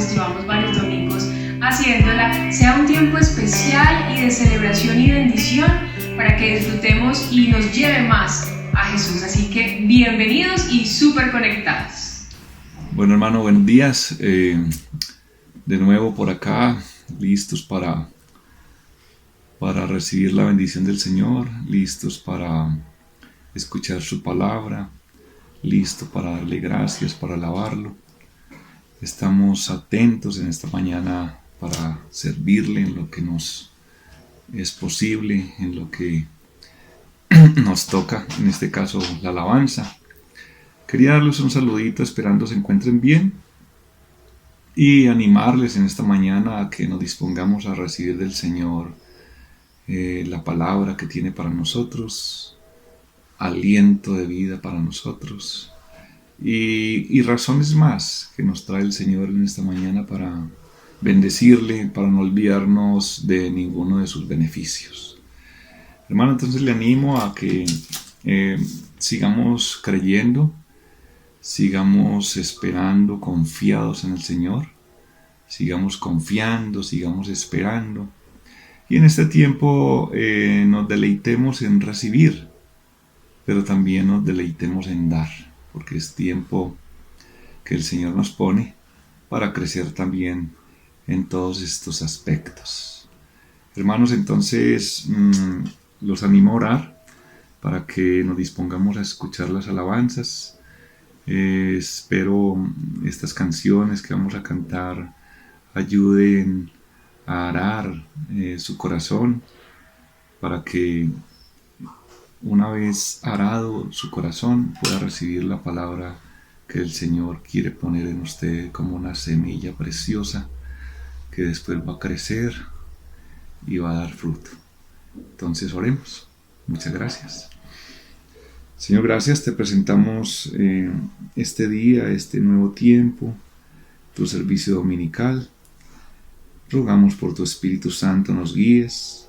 pues llevamos varios domingos haciéndola, sea un tiempo especial y de celebración y bendición para que disfrutemos y nos lleve más a Jesús. Así que bienvenidos y súper conectados. Bueno, hermano, buenos días. De nuevo por acá, listos para recibir la bendición del Señor, listos para escuchar su palabra, listos para darle gracias, para alabarlo. Estamos atentos en esta mañana para servirle en lo que nos es posible, en lo que nos toca, en este caso la alabanza. Quería darles un saludito esperando se encuentren bien y animarles en esta mañana a que nos dispongamos a recibir del Señor la palabra que tiene para nosotros, aliento de vida para nosotros y razones más que nos trae el Señor en esta mañana para bendecirle, para no olvidarnos de ninguno de sus beneficios. Hermano, entonces le animo a que sigamos creyendo, sigamos esperando, confiados en el Señor, sigamos confiando, sigamos esperando. Y en este tiempo nos deleitemos en recibir, pero también nos deleitemos en dar, porque es tiempo que el Señor nos pone para crecer también en todos estos aspectos. Hermanos, entonces los animo a orar para que nos dispongamos a escuchar las alabanzas. Espero estas canciones que vamos a cantar ayuden a arar su corazón, para que una vez arado su corazón pueda recibir la palabra que el Señor quiere poner en usted como una semilla preciosa que después va a crecer y va a dar fruto. Entonces oremos. Muchas gracias. Señor, gracias, te presentamos este día, este nuevo tiempo, tu servicio dominical. Rogamos por tu Espíritu Santo nos guíes,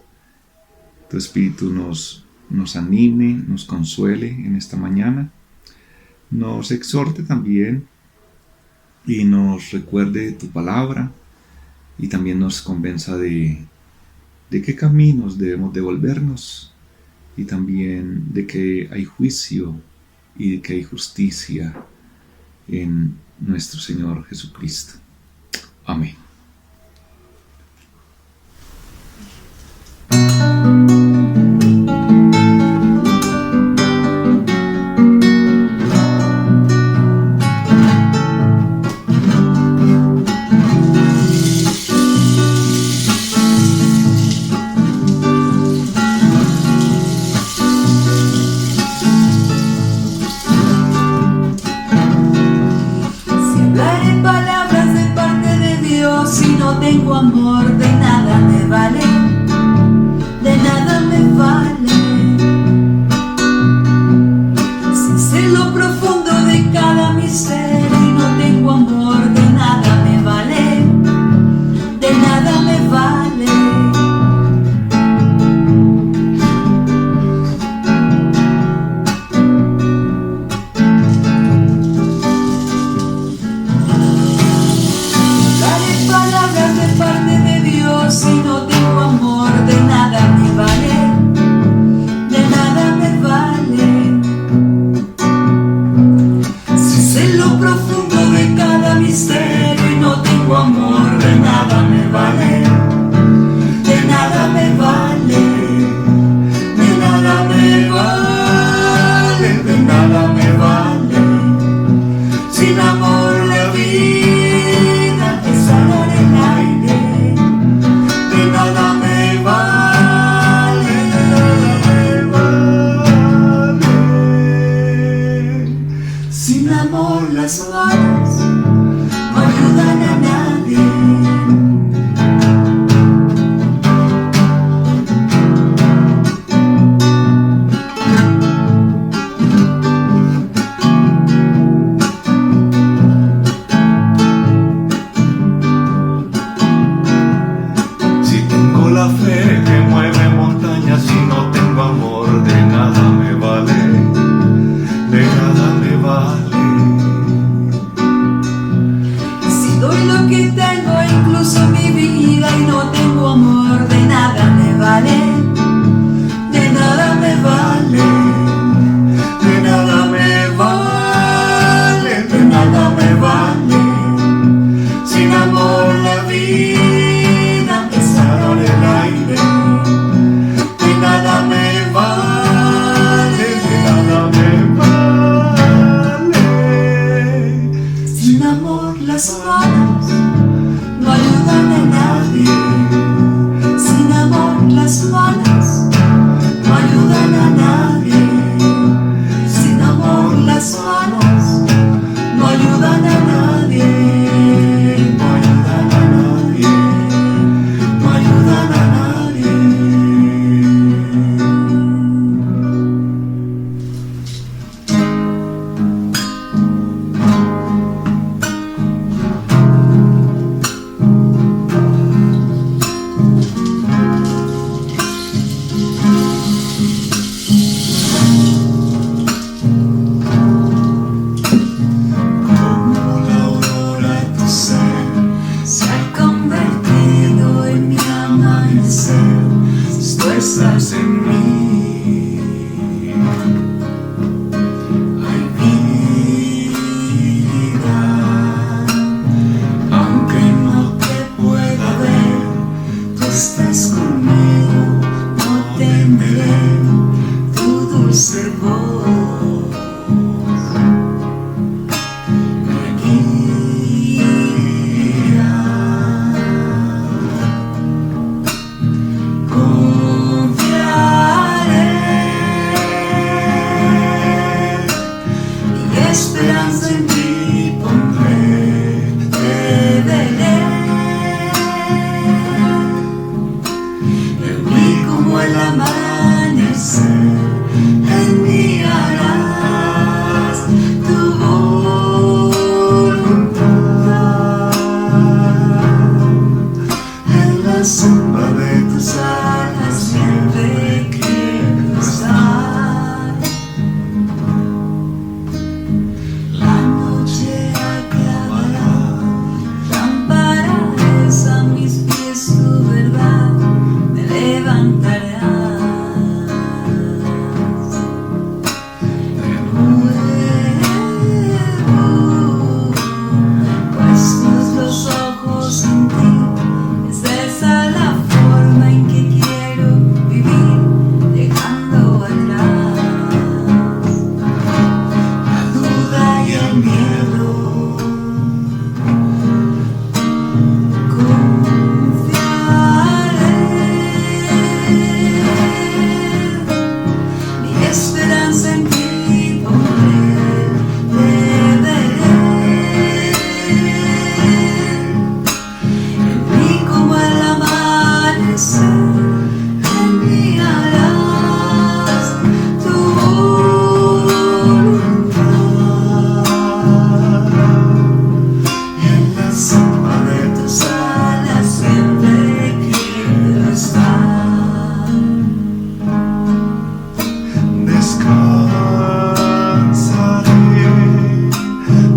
tu Espíritu nos anime, nos consuele en esta mañana, nos exhorte también y nos recuerde tu palabra y también nos convenza de qué caminos debemos devolvernos y también de que hay juicio y de que hay justicia en nuestro Señor Jesucristo. Amén. Si no tengo amor, de nada me vale, de nada me vale. Si sé lo profundo de cada mi ser y no tengo amor, de nada me vale, de nada me vale. Si no tengo amor, de nada me vale, vida es ahora el aire. De nada me vale, de nada me vale. Sin amor las manos no ayudan a nadie. Sin amor las manos no ayudan a nadie. Sin amor las manos no ayudan a nadie. No ayudan a nadie. No ayudan a nadie. Estás en mí, hay vida, aunque no te pueda ver, tú estás conmigo, no temeré tu dulce voz, me guía. Esperanza en ti pondré, te veré. En mí como el amanecer, en mí harás tu voluntad. En la sombra de tus alas siempre quiero estar. Esperanza en ti pondré, te veré. En mí como el amanecer, en mí harás tu voluntad. Y en la sombra de tus alas siempre quiero estar. Descansaré,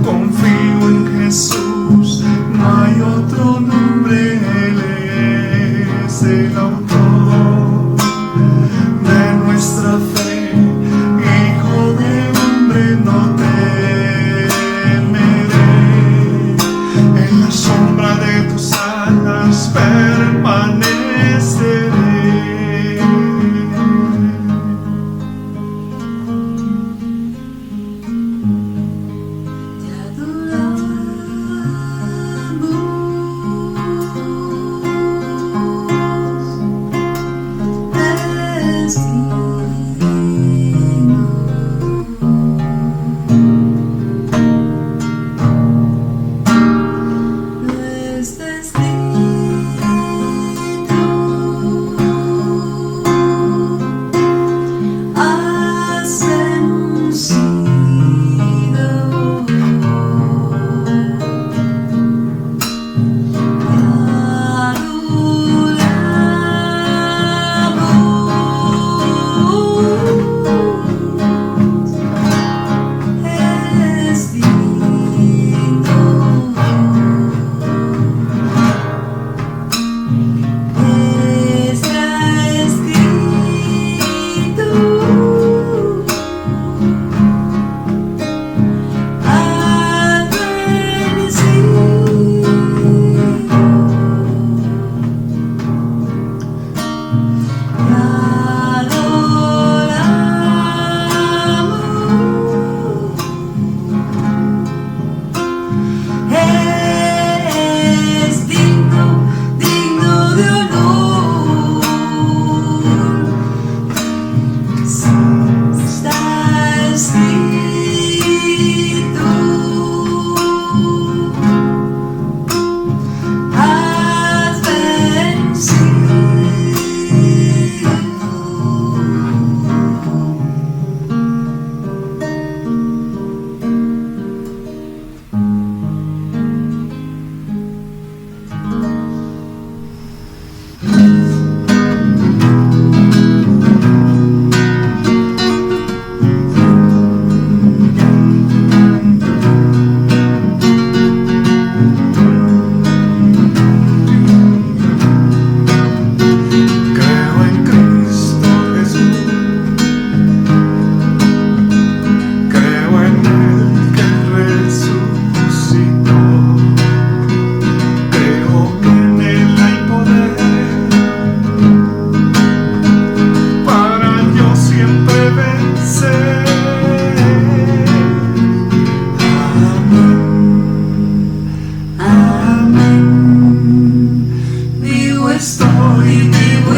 confío en Jesús, no hay otro nombre, Él es el autor de nuestra fe, Hijo de hombre, no temeré, en la sombra de tus alas permaneceré. Es destino.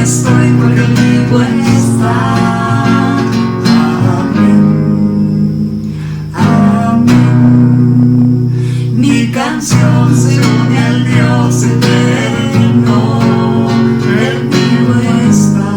estoy porque Él vivo está. Amén, amén. Mi canción se une al Dios eterno, Él vivo está.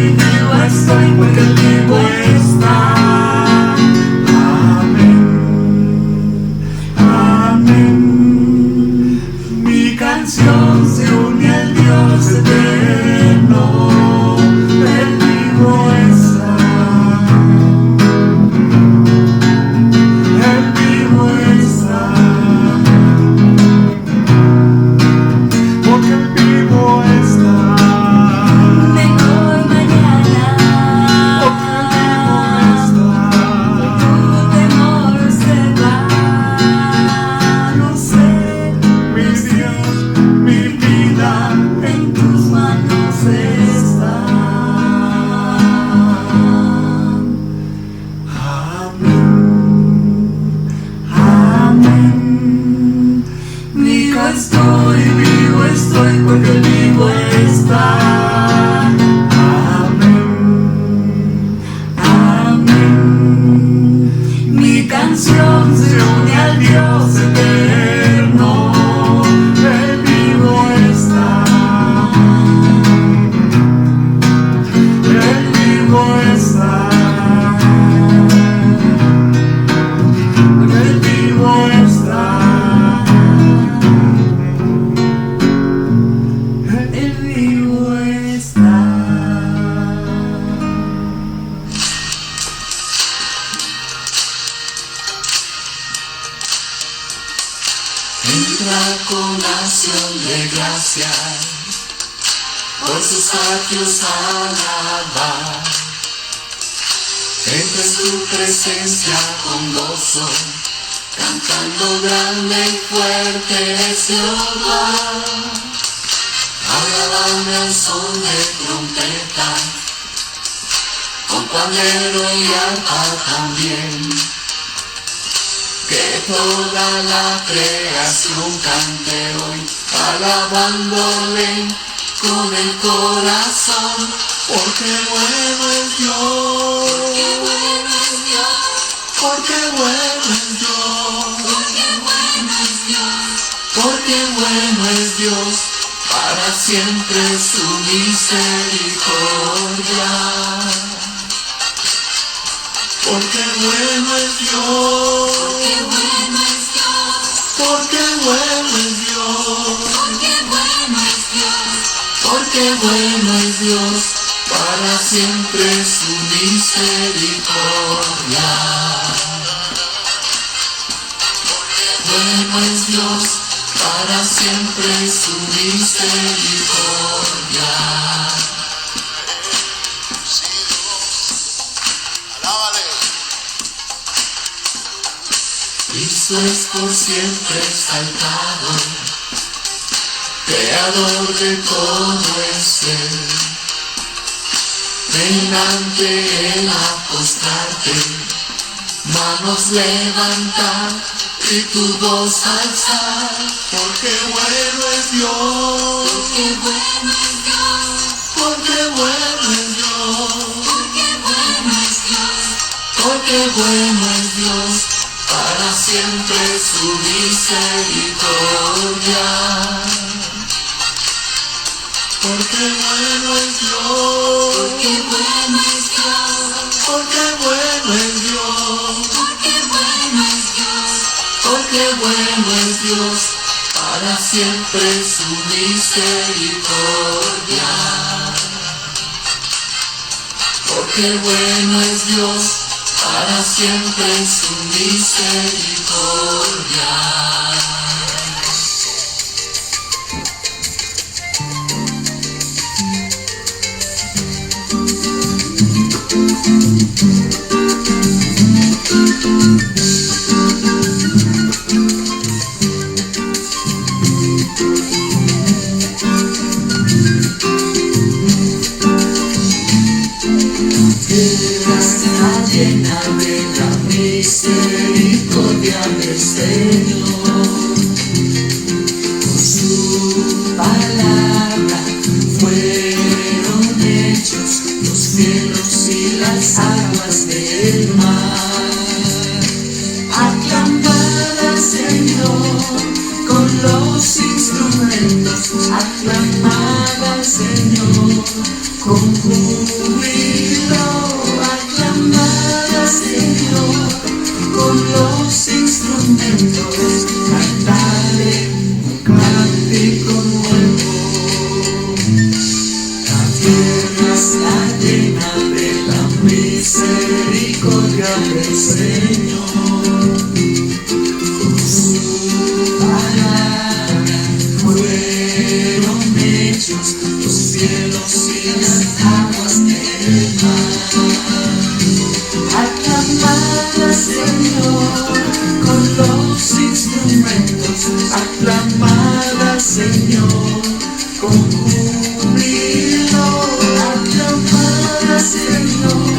Vivo estoy porque Él vivo está. Amén, amén. Mi canción se une al Dios eterno, Él vivo está. Él vivo está. Porque Él vivo está. Vivo estoy porque Él vivo está. Amén, amén. Mi canción se une al Dios eterno, Él vivo está. Él vivo está. Él vivo está. Entra con acción de gracia, por sus atrios alabar. Entra en tu presencia con gozo, cantando grande y fuerte es Jehová. Agradable al son de trompeta, con pandero y arpa también. Que toda la creación cante hoy, alabándole con el corazón, porque bueno es Dios, porque bueno es Dios, porque bueno es Dios, para siempre su misericordia. Porque bueno es Dios, porque bueno es Dios, porque bueno es Dios, para siempre su misericordia. Bueno es Dios, para siempre su misericordia. Cristo es por siempre exaltado, creador de todo es Él. Ven ante Él a postrarte, manos levantar y tu voz alzar, porque bueno es Dios, porque bueno es Dios, porque bueno es Dios, para siempre su misericordia. Porque bueno es Dios, porque bueno es Dios, porque bueno es Dios, para siempre su misericordia. Porque bueno es Dios, para siempre su misericordia. Llena de la misericordia del Señor, con su palabra fueron hechos los cielos y las aguas del mar. Aclamad al Señor con los instrumentos, aclamad al Señor con júbilo. Señor, con los instrumentos, cantarle un cántico nuevo. La tierra está llena de la misericordia del Señor. Con su palabra fueron hechos los cielos y las aguas del mar. Aclamad al Señor con los instrumentos, aclamad al Señor con júbilo, aclamad al Señor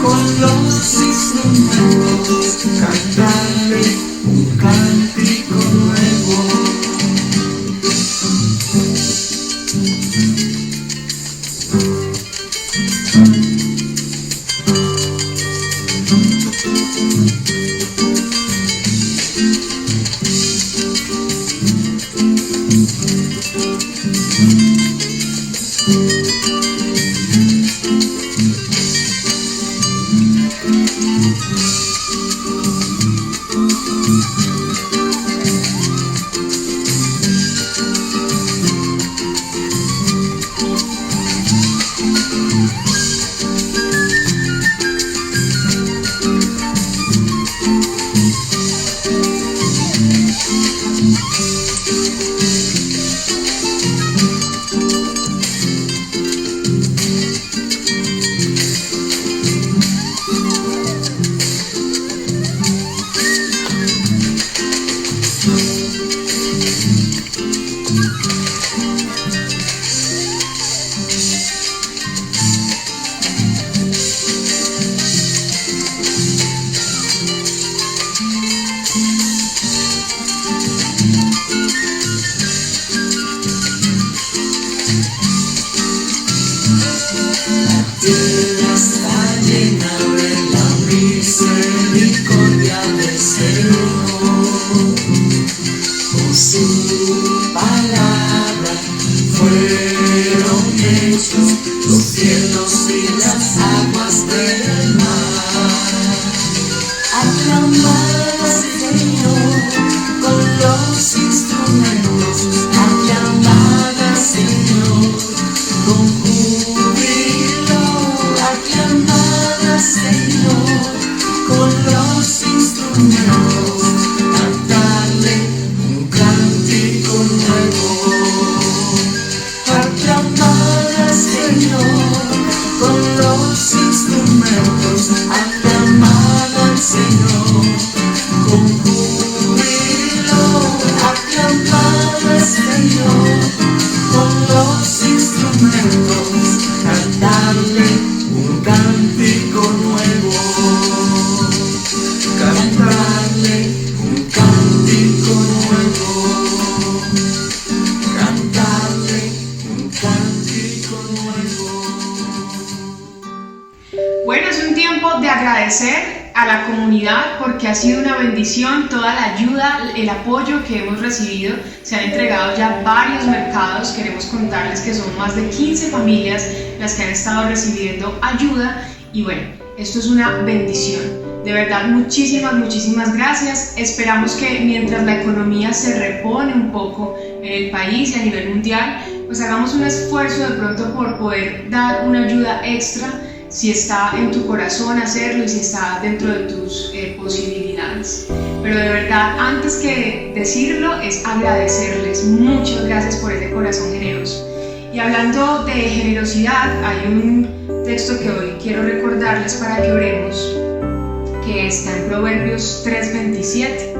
con los instrumentos, cantarle un cántico nuevo. Los cielos y las aguas del mar. Aclamad al Señor con los instrumentos, aclamad al Señor con júbilo, aclamad al Señor con los instrumentos, cantarle un cántico nuevo. Aclamad al Señor con los instrumentos, aclamad al Señor con júbilo, aclamad al Señor con los instrumentos, cantarle un cántico nuevo, cantarle un cántico nuevo, cantarle un cántico nuevo. Bueno, es un tiempo de agradecer a la comunidad porque ha sido una bendición toda la ayuda, el apoyo que hemos recibido. Se han entregado ya varios mercados. Queremos contarles que son más de 15 familias las que han estado recibiendo ayuda y bueno, esto es una bendición. De verdad, muchísimas gracias. Esperamos que mientras la economía se repone un poco en el país y a nivel mundial, pues hagamos un esfuerzo de pronto por poder dar una ayuda extra. si está en tu corazón hacerlo y si está dentro de tus posibilidades. Pero de verdad, antes que decirlo, es agradecerles. Muchas gracias por ese corazón generoso. Y hablando de generosidad, hay un texto que hoy quiero recordarles para que oremos, que está en Proverbios 3:27.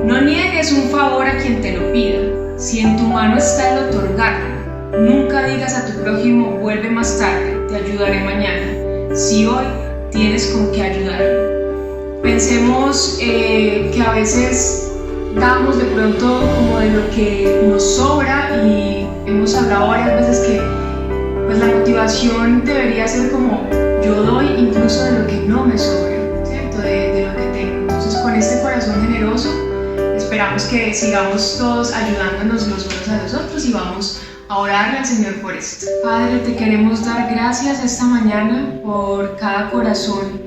No niegues un favor a quien te lo pida. Si en tu mano está el otorgarlo, nunca digas a tu prójimo, vuelve más tarde, te ayudaré mañana, si hoy tienes con qué ayudarlo. Pensemos que a veces damos de pronto como de lo que nos sobra, y hemos hablado varias veces que pues la motivación debería ser como yo doy incluso de lo que no me sobra, ¿cierto? De lo que tengo. Entonces, con este corazón generoso esperamos que sigamos todos ayudándonos los unos a los otros y vamos a orarle al Señor por esto. Padre, te queremos dar gracias esta mañana por cada corazón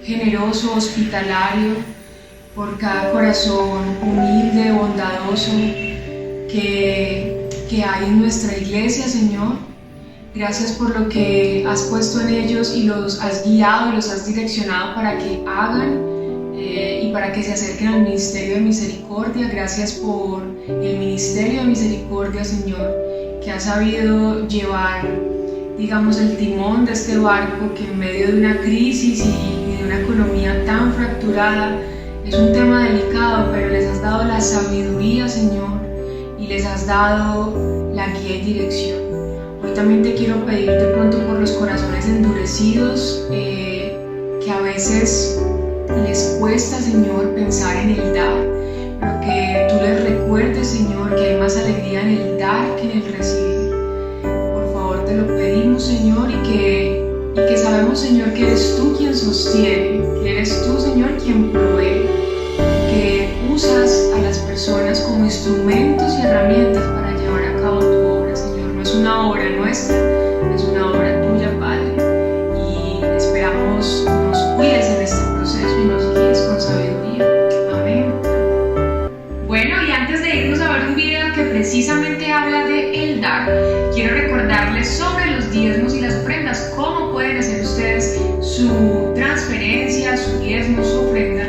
generoso, hospitalario, por cada corazón humilde, bondadoso que hay en nuestra iglesia, Señor. Gracias por lo que has puesto en ellos y los has guiado y los has direccionado para que hagan y para que se acerquen al Ministerio de Misericordia. Gracias por el Ministerio de Misericordia, Señor, que ha sabido llevar, digamos, el timón de este barco que en medio de una crisis y de una economía tan fracturada es un tema delicado, pero les has dado la sabiduría, Señor, y les has dado la guía y dirección. Hoy también te quiero pedir de pronto por los corazones endurecidos, que a veces les cuesta, Señor, pensar en el dar, pero que tú les recuerdes, Señor, que hay más alegría en el dar que en el recibir. Por favor, te lo pedimos, Señor, y que sabemos, Señor, que eres tú quien sostiene, que eres tú, Señor, quien provee, que usas a las personas como instrumentos y herramientas para llevar a cabo tu obra, Señor. No es una obra nuestra, es una obra tuya, Padre, y esperamos nos cuides en este proceso y nos guíes con sabiduría. Amén. Bueno, y antes de irnos a ver un video que precisamente habla de el dar, quiero recordarles sobre los diezmos y las ofrendas, cómo pueden hacer ustedes su transferencia, su diezmo, su ofrenda,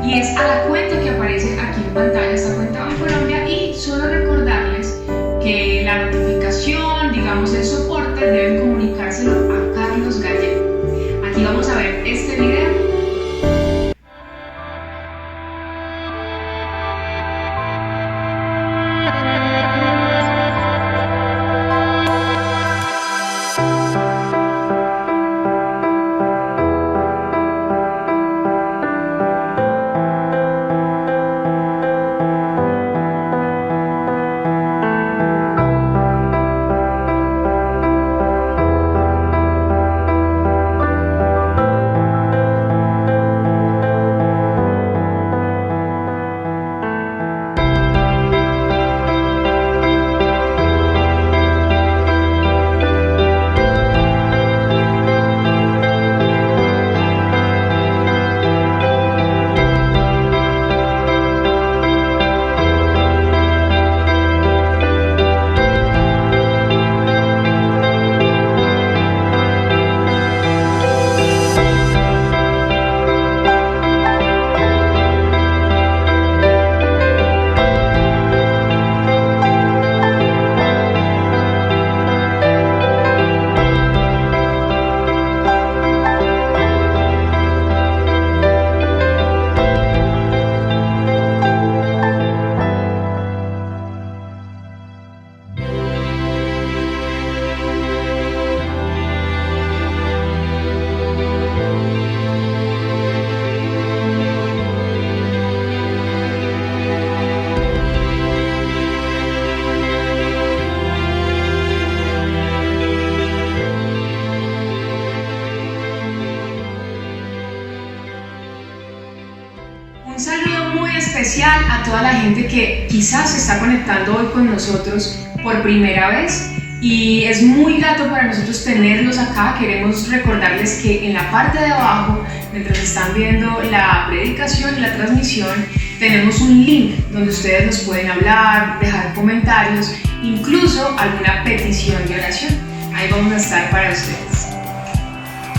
y es a la cuenta que aparece aquí en pantalla, esta cuenta Bancolombia, y solo recordarles que la notificación, digamos el soporte, deben comunicárselo a Carlos Gallego. Aquí vamos a ver este video. Un saludo muy especial a toda la gente que quizás se está conectando hoy con nosotros por primera vez, y es muy grato para nosotros tenerlos acá. Queremos recordarles que en la parte de abajo, mientras están viendo la predicación y la transmisión, tenemos un link donde ustedes nos pueden hablar, dejar comentarios, incluso alguna petición de oración. Ahí vamos a estar para ustedes.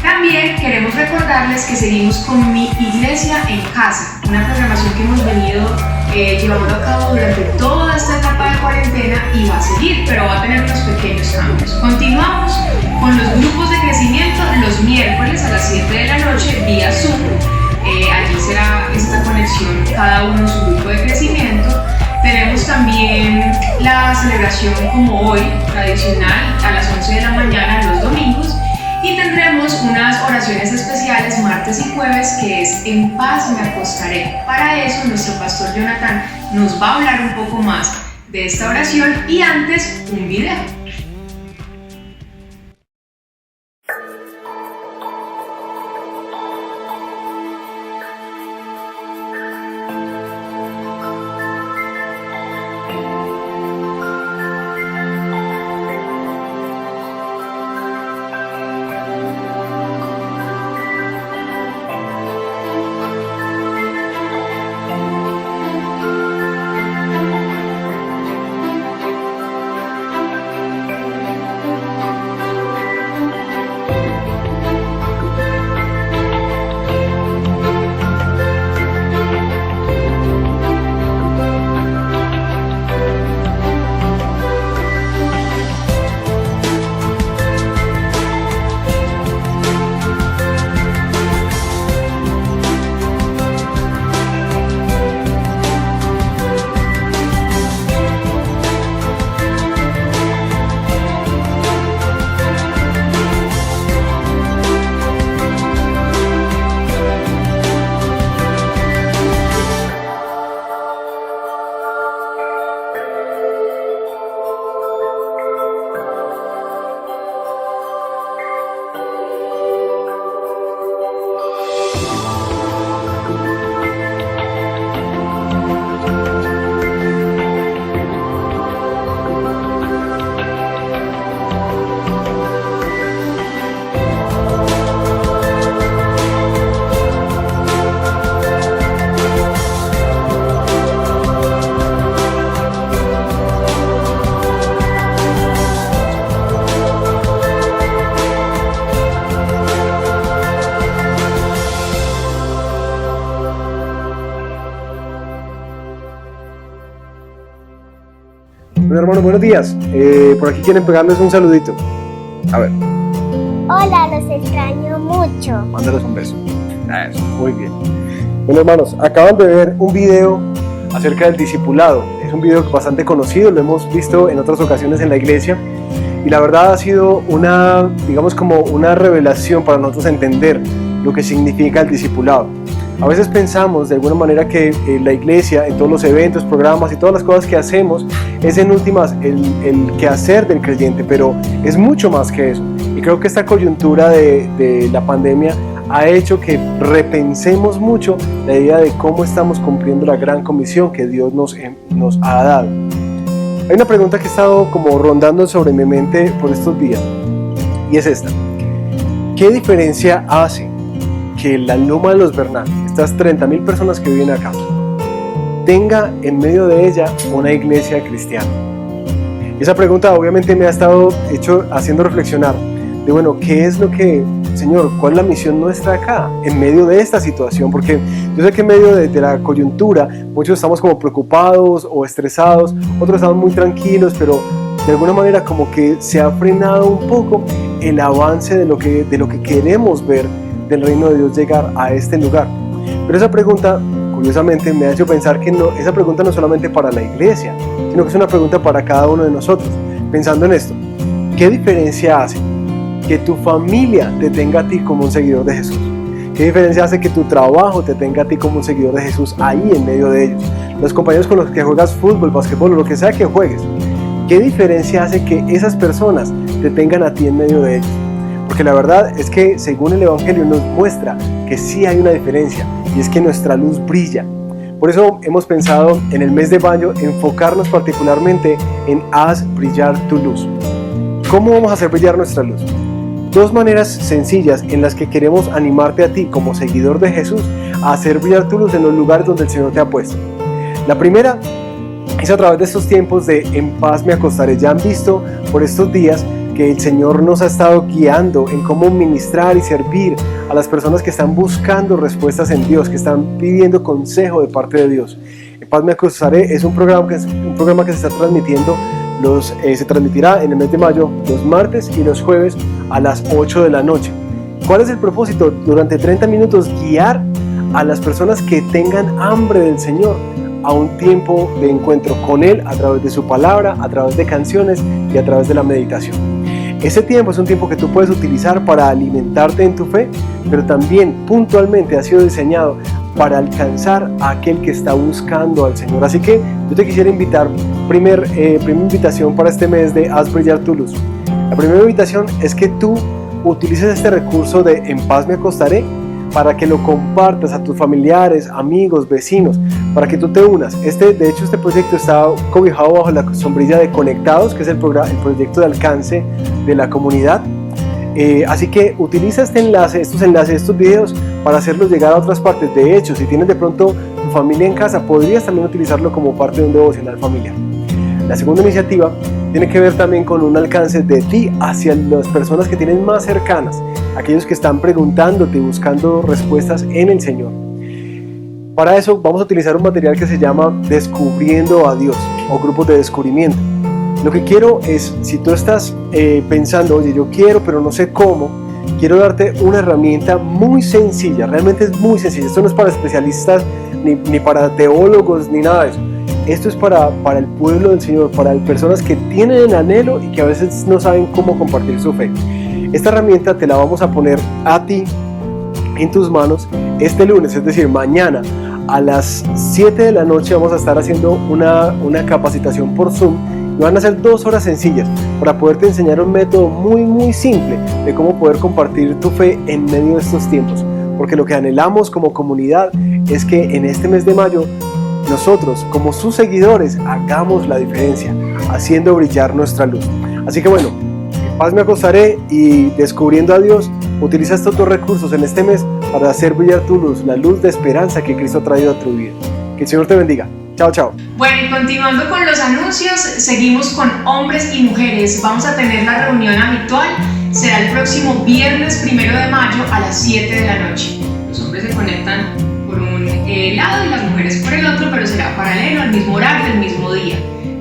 También queremos recordarles que seguimos con Mi Iglesia en Casa, una programación que hemos venido llevando a cabo durante toda esta etapa de cuarentena y va a seguir, pero va a tener unos pequeños cambios. Continuamos con los grupos de crecimiento los miércoles a las 7 de la noche vía Zoom. Allí será esta conexión, cada uno en su grupo de crecimiento. Tenemos también la celebración como hoy, tradicional, a las 11 de la mañana los domingos. Y tendremos unas oraciones especiales martes y jueves, que es En paz me acostaré. Para eso nuestro pastor Jonathan nos va a hablar un poco más de esta oración y antes un video. Bueno, hermano, buenos días. Por aquí quieren pegarles un saludito. A ver. Hola, los extraño mucho. Mándalos un beso. Eso, muy bien. Bueno, hermanos, acaban de ver un video acerca del discipulado. Es un video bastante conocido, lo hemos visto en otras ocasiones en la iglesia. Y la verdad ha sido una, digamos, como una revelación para nosotros entender lo que significa el discipulado. A veces pensamos de alguna manera que la iglesia, en todos los eventos, programas y todas las cosas que hacemos, es en últimas el quehacer del creyente, pero es mucho más que eso. Y creo que esta coyuntura de la pandemia ha hecho que repensemos mucho la idea de cómo estamos cumpliendo la gran comisión que Dios nos ha dado. Hay una pregunta que he estado como rondando sobre mi mente por estos días, y es esta: ¿qué diferencia hace que la Loma de los Bernal, estas 30.000 personas que viven acá, tenga en medio de ella una iglesia cristiana? Esa pregunta obviamente me ha estado haciendo reflexionar de, bueno, ¿qué es lo que, Señor, cuál es la misión nuestra acá, en medio de esta situación? Porque yo sé que en medio de la coyuntura muchos estamos como preocupados o estresados, otros estamos muy tranquilos, pero de alguna manera como que se ha frenado un poco el avance de lo que queremos ver del reino de Dios llegar a este lugar. Pero esa pregunta, curiosamente, me ha hecho pensar que esa pregunta no es solamente para la iglesia, sino que es una pregunta para cada uno de nosotros. Pensando en esto, ¿qué diferencia hace que tu familia te tenga a ti como un seguidor de Jesús? ¿Qué diferencia hace que tu trabajo te tenga a ti como un seguidor de Jesús ahí en medio de ellos? Los compañeros con los que juegas fútbol, basquetbol o lo que sea que juegues. ¿Qué diferencia hace que esas personas te tengan a ti en medio de ellos? Porque la verdad es que según el Evangelio nos muestra que sí hay una diferencia, y es que nuestra luz brilla. Por eso hemos pensado en el mes de mayo enfocarnos particularmente en haz brillar tu luz. ¿Cómo vamos a hacer brillar nuestra luz? Dos maneras sencillas en las que queremos animarte a ti como seguidor de Jesús a hacer brillar tu luz en los lugares donde el Señor te ha puesto. La primera es a través de estos tiempos de En paz me acostaré. Ya han visto por estos días que el Señor nos ha estado guiando en cómo ministrar y servir a las personas que están buscando respuestas en Dios, que están pidiendo consejo de parte de Dios. En Paz Me Acostaré es un programa que se está transmitiendo, se transmitirá en el mes de mayo los martes y los jueves a las 8 de la noche. ¿Cuál es el propósito? Durante 30 minutos guiar a las personas que tengan hambre del Señor a un tiempo de encuentro con Él a través de su palabra, a través de canciones y a través de la meditación. Ese tiempo es un tiempo que tú puedes utilizar para alimentarte en tu fe, pero también puntualmente ha sido diseñado para alcanzar a aquel que está buscando al Señor. Así que yo te quisiera invitar, primera invitación para este mes de Haz Brillar Tu Luz. La primera invitación es que tú utilices este recurso de En Paz Me Acostaré para que lo compartas a tus familiares, amigos, vecinos, para que tú te unas. De hecho, este proyecto está cobijado bajo la sombrilla de Conectados, que es el proyecto de alcance de la comunidad. Así que utiliza estos videos para hacerlos llegar a otras partes. De hecho, si tienes de pronto tu familia en casa, podrías también utilizarlo como parte de un devocional familiar. La segunda iniciativa tiene que ver también con un alcance de ti hacia las personas que tienes más cercanas, aquellos que están preguntándote y buscando respuestas en el Señor. Para eso vamos a utilizar un material que se llama Descubriendo a Dios o grupos de descubrimiento. Lo que quiero es, si tú estás pensando, oye, yo quiero pero no sé cómo, quiero darte una herramienta muy sencilla, realmente es muy sencilla. Esto no es para especialistas ni para teólogos ni nada de eso. Esto es para el pueblo del Señor, para personas que tienen el anhelo y que a veces no saben cómo compartir su fe. Esta herramienta te la vamos a poner a ti en tus manos este lunes, es decir, mañana a las 7 de la noche vamos a estar haciendo una capacitación por Zoom y van a ser 2 horas sencillas para poderte enseñar un método muy simple de cómo poder compartir tu fe en medio de estos tiempos, porque lo que anhelamos como comunidad es que en este mes de mayo nosotros, como sus seguidores, hagamos la diferencia, haciendo brillar nuestra luz. Así que bueno, En Paz Me Acostaré y Descubriendo a Dios, utiliza estos 2 recursos en este mes para hacer brillar tu luz, la luz de esperanza que Cristo ha traído a tu vida. Que el Señor te bendiga. Chao, chao. Bueno, y continuando con los anuncios, seguimos con hombres y mujeres. Vamos a tener la reunión habitual, será el próximo viernes 1 de mayo a las 7 de la noche. Los hombres se conectan por un lado y las mujeres por el otro, pero será paralelo, al mismo horario, el mismo día.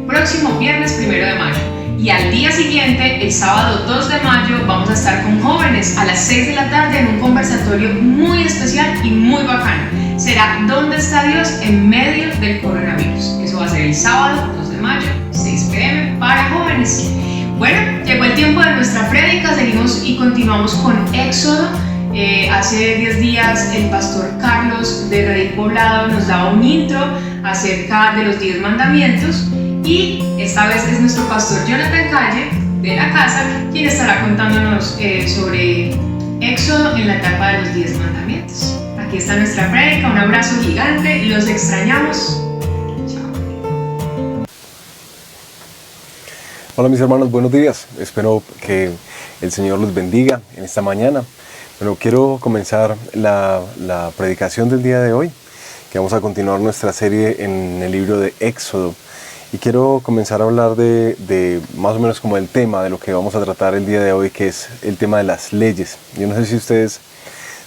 Próximo viernes 1 de mayo. Y al día siguiente, el sábado 2 de mayo, vamos a estar con jóvenes a las 6 de la tarde en un conversatorio muy especial y muy bacano. Será ¿Dónde está Dios en medio del coronavirus? Eso va a ser el sábado 2 de mayo, 6 p.m. para jóvenes. Bueno, llegó el tiempo de nuestra prédica, seguimos y continuamos con Éxodo. Hace 10 días el pastor Carlos de Redil Poblado nos daba un intro acerca de los 10 mandamientos y esta vez es nuestro pastor Jonathan Calle de la casa quien estará contándonos sobre Éxodo en la etapa de los 10 mandamientos. Aquí está nuestra prédica, un abrazo gigante, los extrañamos. Chao. Hola mis hermanos, buenos días. Espero que el Señor los bendiga en esta mañana. Bueno, quiero comenzar la predicación del día de hoy, que vamos a continuar nuestra serie en el libro de Éxodo. Y quiero comenzar a hablar de más o menos como el tema de lo que vamos a tratar el día de hoy, que es el tema de las leyes. Yo no sé si ustedes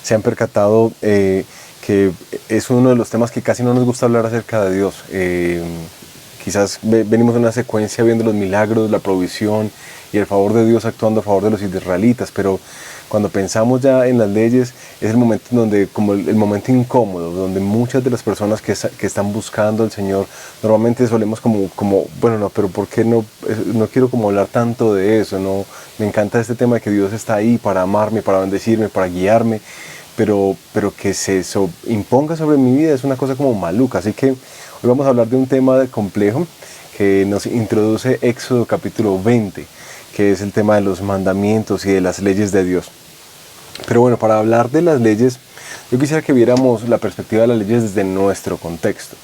se han percatado que es uno de los temas que casi no nos gusta hablar acerca de Dios. Quizás venimos en una secuencia viendo los milagros, la provisión y el favor de Dios actuando a favor de los israelitas, pero cuando pensamos ya en las leyes es el momento donde, como el momento incómodo, donde muchas de las personas que están buscando al Señor normalmente solemos como bueno, no, pero ¿por qué no quiero como hablar tanto de eso? No, me encanta este tema de que Dios está ahí para amarme, para bendecirme, para guiarme, pero que se imponga sobre mi vida es una cosa como maluca. Así que hoy vamos a hablar de un tema complejo que nos introduce Éxodo capítulo 20, que es el tema de los mandamientos y de las leyes de Dios. Pero bueno, para hablar de las leyes, yo quisiera que viéramos la perspectiva de las leyes desde nuestro contexto.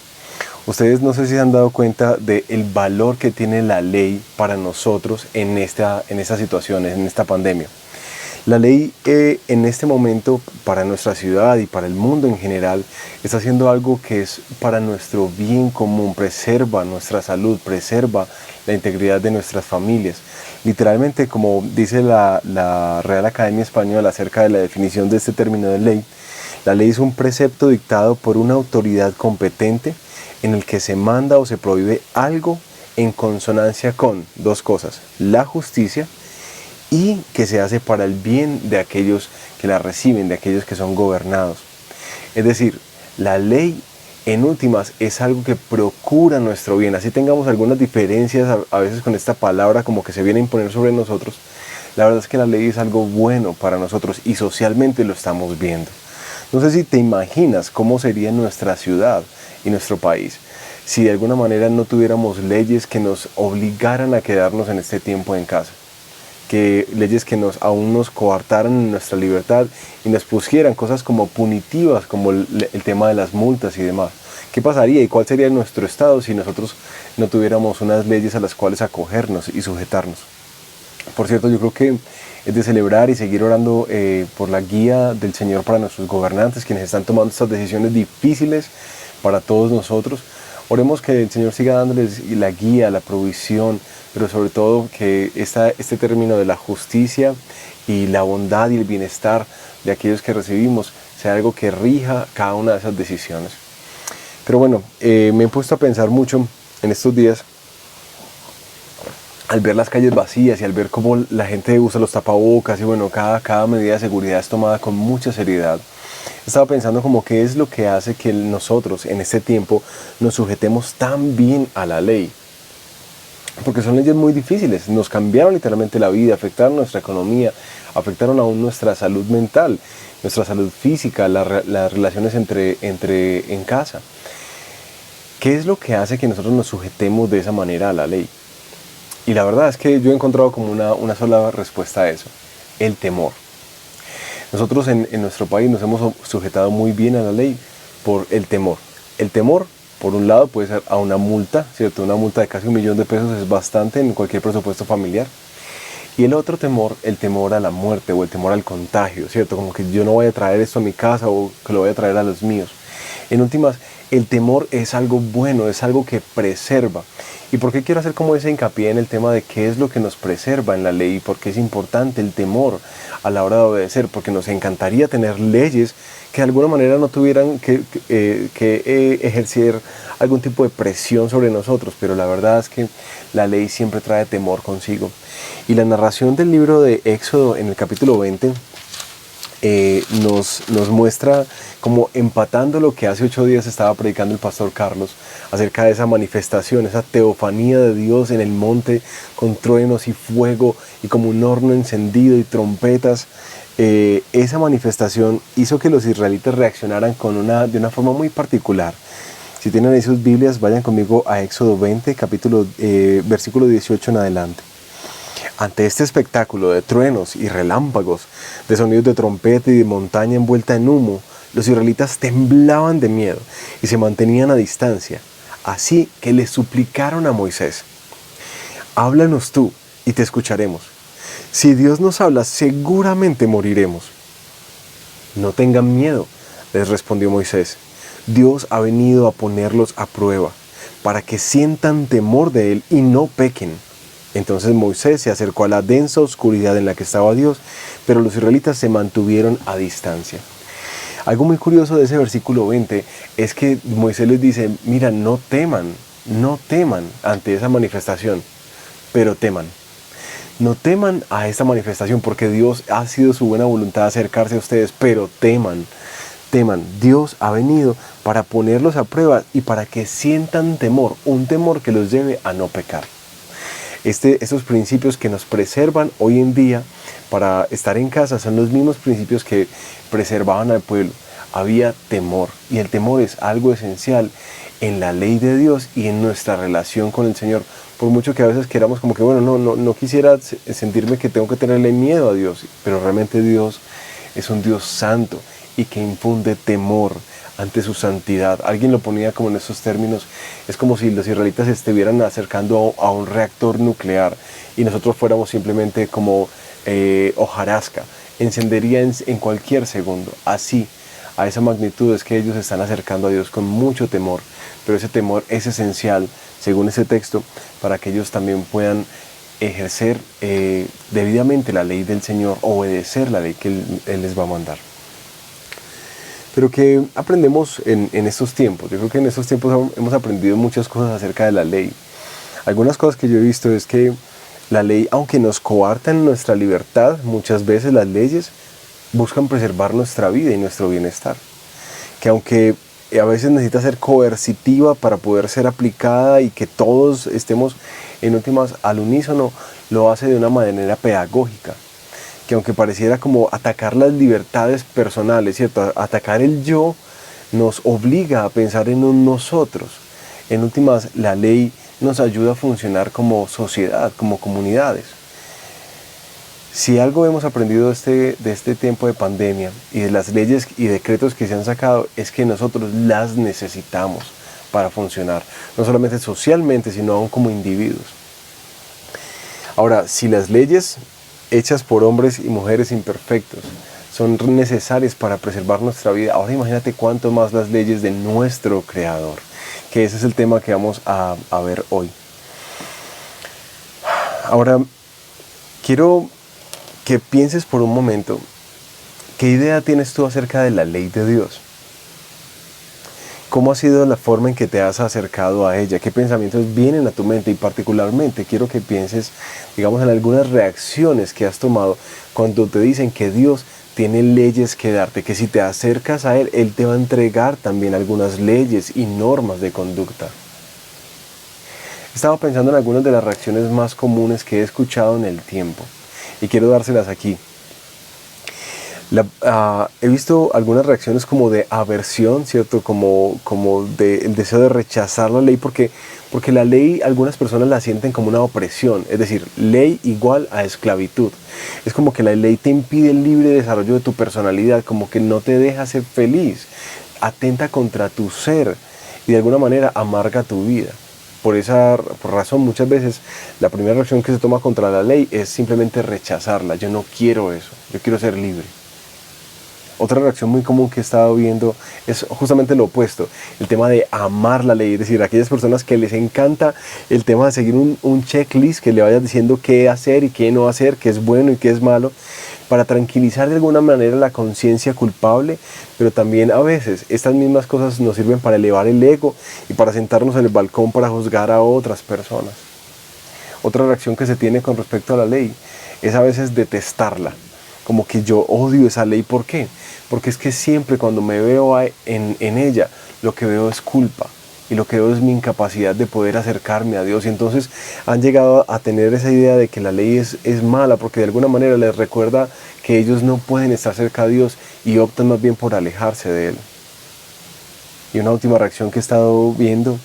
Ustedes no sé si se han dado cuenta del valor que tiene la ley para nosotros en esta situación, en esta pandemia. La ley en este momento para nuestra ciudad y para el mundo en general está haciendo algo que es para nuestro bien común, preserva nuestra salud, preserva la integridad de nuestras familias. Literalmente, como dice la Real Academia Española acerca de la definición de este término de ley, la ley es un precepto dictado por una autoridad competente en el que se manda o se prohíbe algo en consonancia con dos cosas: la justicia, y que se hace para el bien de aquellos que la reciben, de aquellos que son gobernados. Es decir, la ley en últimas es algo que procura nuestro bien. Así tengamos algunas diferencias a veces con esta palabra como que se viene a imponer sobre nosotros, la verdad es que la ley es algo bueno para nosotros y socialmente lo estamos viendo. No sé si te imaginas cómo sería nuestra ciudad y nuestro país si de alguna manera no tuviéramos leyes que nos obligaran a quedarnos en este tiempo en casa. Que leyes que aún nos coartaran en nuestra libertad y nos pusieran cosas como punitivas, como el tema de las multas y demás. ¿Qué pasaría y cuál sería nuestro estado si nosotros no tuviéramos unas leyes a las cuales acogernos y sujetarnos? Por cierto, yo creo que es de celebrar y seguir orando por la guía del Señor para nuestros gobernantes, quienes están tomando estas decisiones difíciles para todos nosotros. Oremos que el Señor siga dándoles la guía, la provisión, pero sobre todo que este término de la justicia y la bondad y el bienestar de aquellos que recibimos sea algo que rija cada una de esas decisiones. Pero bueno, me he puesto a pensar mucho en estos días al ver las calles vacías y al ver cómo la gente usa los tapabocas y bueno, cada medida de seguridad es tomada con mucha seriedad. Estaba pensando como qué es lo que hace que nosotros en este tiempo nos sujetemos tan bien a la ley. Porque son leyes muy difíciles, nos cambiaron literalmente la vida, afectaron nuestra economía, afectaron aún nuestra salud mental, nuestra salud física, las relaciones en casa. ¿Qué es lo que hace que nosotros nos sujetemos de esa manera a la ley? Y la verdad es que yo he encontrado como una sola respuesta a eso: el temor. Nosotros en nuestro país nos hemos sujetado muy bien a la ley por el temor. El temor, por un lado, puede ser a una multa, ¿cierto? Una multa de casi $1 millón es bastante en cualquier presupuesto familiar. Y el otro temor, el temor a la muerte o el temor al contagio, ¿cierto? Como que yo no voy a traer esto a mi casa o que lo voy a traer a los míos. En últimas, el temor es algo bueno, es algo que preserva. ¿Y por qué quiero hacer como ese hincapié en el tema de qué es lo que nos preserva en la ley? ¿Por qué es importante el temor a la hora de obedecer? Porque nos encantaría tener leyes que de alguna manera no tuvieran que ejercer algún tipo de presión sobre nosotros, pero la verdad es que la ley siempre trae temor consigo. Y la narración del libro de Éxodo en el capítulo 20 nos muestra como empatando lo que hace 8 días estaba predicando el pastor Carlos acerca de esa manifestación, esa teofanía de Dios en el monte con truenos y fuego y como un horno encendido y trompetas. Esa manifestación hizo que los israelitas reaccionaran de una forma muy particular. Si tienen ahí sus Biblias, vayan conmigo a Éxodo 20, versículo 18 en adelante. Ante este espectáculo de truenos y relámpagos, de sonidos de trompeta y de montaña envuelta en humo, los israelitas temblaban de miedo y se mantenían a distancia. Así que le suplicaron a Moisés: háblanos tú y te escucharemos. Si Dios nos habla, seguramente moriremos. No tengan miedo, les respondió Moisés. Dios ha venido a ponerlos a prueba, para que sientan temor de Él y no pequen. Entonces Moisés se acercó a la densa oscuridad en la que estaba Dios, pero los israelitas se mantuvieron a distancia. Algo muy curioso de ese versículo 20 es que Moisés les dice: mira, no teman ante esa manifestación, pero teman. No teman a esta manifestación porque Dios ha sido su buena voluntad acercarse a ustedes, pero teman. Dios ha venido para ponerlos a prueba y para que sientan temor, un temor que los lleve a no pecar. Esos principios que nos preservan hoy en día para estar en casa son los mismos principios que preservaban al pueblo. Había temor, y el temor es algo esencial en la ley de Dios y en nuestra relación con el Señor. Por mucho que a veces queramos como que, bueno, no quisiera sentirme que tengo que tenerle miedo a Dios, pero realmente Dios es un Dios santo y que infunde temor ante su santidad. Alguien lo ponía como en estos términos: es como si los israelitas se estuvieran acercando a un reactor nuclear y nosotros fuéramos simplemente como hojarasca, encendería en cualquier segundo. Así, a esa magnitud es que ellos se están acercando a Dios con mucho temor, pero ese temor es esencial, según ese texto, para que ellos también puedan ejercer debidamente la ley del Señor, obedecer la ley que Él les va a mandar. Pero ¿qué aprendemos en estos tiempos? Yo creo que en estos tiempos hemos aprendido muchas cosas acerca de la ley. Algunas cosas que yo he visto es que la ley, aunque nos coartan nuestra libertad, muchas veces las leyes buscan preservar nuestra vida y nuestro bienestar. Que aunque a veces necesita ser coercitiva para poder ser aplicada y que todos estemos en últimas al unísono, lo hace de una manera pedagógica. Que aunque pareciera como atacar las libertades personales, ¿cierto? Atacar el yo nos obliga a pensar en un nosotros. En últimas, la ley nos ayuda a funcionar como sociedad, como comunidades. Si algo hemos aprendido de este tiempo de pandemia y de las leyes y decretos que se han sacado, es que nosotros las necesitamos para funcionar, no solamente socialmente, sino aún como individuos. Ahora, si las leyes hechas por hombres y mujeres imperfectos son necesarias para preservar nuestra vida, ahora imagínate cuánto más las leyes de nuestro Creador, que ese es el tema que vamos a ver hoy. Ahora, quiero que pienses por un momento, ¿qué idea tienes tú acerca de la ley de Dios? ¿Cómo ha sido la forma en que te has acercado a ella? ¿Qué pensamientos vienen a tu mente? Y particularmente quiero que pienses, digamos, en algunas reacciones que has tomado cuando te dicen que Dios tiene leyes que darte, que si te acercas a Él, Él te va a entregar también algunas leyes y normas de conducta. Estaba pensando en algunas de las reacciones más comunes que he escuchado en el tiempo y quiero dárselas aquí. He visto algunas reacciones como de aversión, ¿cierto? Como el deseo de rechazar la ley, porque la ley algunas personas la sienten como una opresión, es decir, ley igual a esclavitud. Es como que la ley te impide el libre desarrollo de tu personalidad, como que no te deja ser feliz, atenta contra tu ser y de alguna manera amarga tu vida. Por esa razón, muchas veces la primera reacción que se toma contra la ley es simplemente rechazarla. Yo no quiero eso, yo quiero ser libre. Otra reacción muy común que he estado viendo es justamente lo opuesto, el tema de amar la ley, es decir, aquellas personas que les encanta el tema de seguir un checklist que le vaya diciendo qué hacer y qué no hacer, qué es bueno y qué es malo, para tranquilizar de alguna manera la conciencia culpable, pero también a veces estas mismas cosas nos sirven para elevar el ego y para sentarnos en el balcón para juzgar a otras personas. Otra reacción que se tiene con respecto a la ley es a veces detestarla. Como que yo odio esa ley. ¿Por qué? Porque es que siempre cuando me veo en ella, lo que veo es culpa. Y lo que veo es mi incapacidad de poder acercarme a Dios. Y entonces han llegado a tener esa idea de que la ley es mala, porque de alguna manera les recuerda que ellos no pueden estar cerca de Dios y optan más bien por alejarse de Él. Y una última reacción que he estado viendo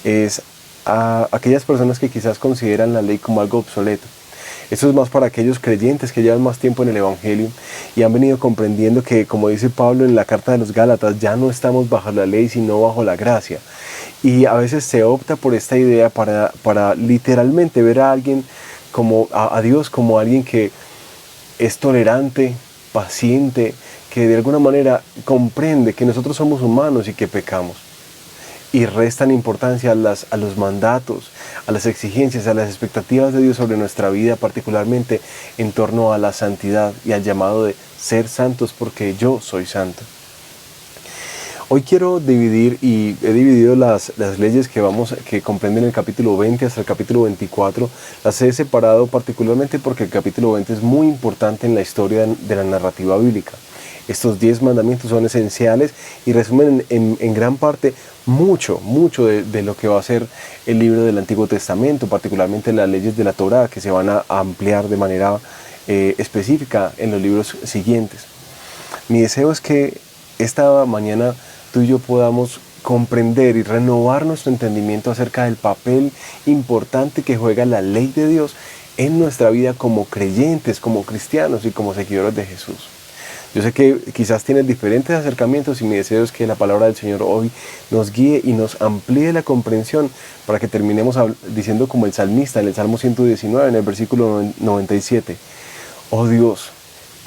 es a aquellas personas que quizás consideran la ley como algo obsoleto. Esto es más para aquellos creyentes que llevan más tiempo en el Evangelio y han venido comprendiendo que, como dice Pablo en la carta de los Gálatas, ya no estamos bajo la ley sino bajo la gracia. Y a veces se opta por esta idea para literalmente ver a alguien a Dios como alguien que es tolerante, paciente, que de alguna manera comprende que nosotros somos humanos y que pecamos. Y restan importancia a los mandatos, a las exigencias, a las expectativas de Dios sobre nuestra vida, particularmente en torno a la santidad y al llamado de ser santos porque yo soy santo. Hoy quiero dividir, y he dividido las leyes que comprenden el capítulo 20 hasta el capítulo 24. Las he separado particularmente porque el capítulo 20 es muy importante en la historia de la narrativa bíblica. Estos 10 mandamientos son esenciales y resumen en gran parte mucho de lo que va a ser el libro del Antiguo Testamento, particularmente las leyes de la Torá, que se van a ampliar de manera específica en los libros siguientes. Mi deseo es que esta mañana tú y yo podamos comprender y renovar nuestro entendimiento acerca del papel importante que juega la ley de Dios en nuestra vida como creyentes, como cristianos y como seguidores de Jesús. Yo sé que quizás tienes diferentes acercamientos y mi deseo es que la palabra del Señor hoy nos guíe y nos amplíe la comprensión para que terminemos diciendo como el salmista en el Salmo 119, en el versículo 97. Oh Dios,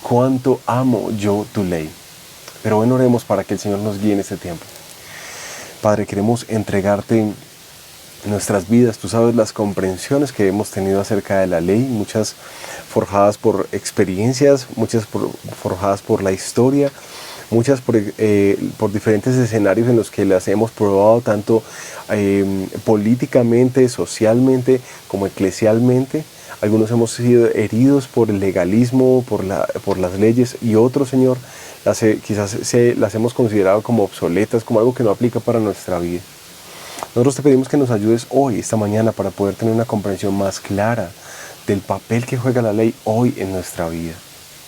cuánto amo yo tu ley. Pero bueno, oremos para que el Señor nos guíe en este tiempo. Padre, queremos entregarte en nuestras vidas. Tú sabes las comprensiones que hemos tenido acerca de la ley, muchas forjadas por experiencias, muchas forjadas por la historia, muchas por diferentes escenarios en los que las hemos probado tanto políticamente, socialmente como eclesialmente. Algunos hemos sido heridos por el legalismo, por las leyes, y otros, Señor, quizás las hemos considerado como obsoletas, como algo que no aplica para nuestra vida. Nosotros te pedimos que nos ayudes hoy, esta mañana, para poder tener una comprensión más clara del papel que juega la ley hoy en nuestra vida,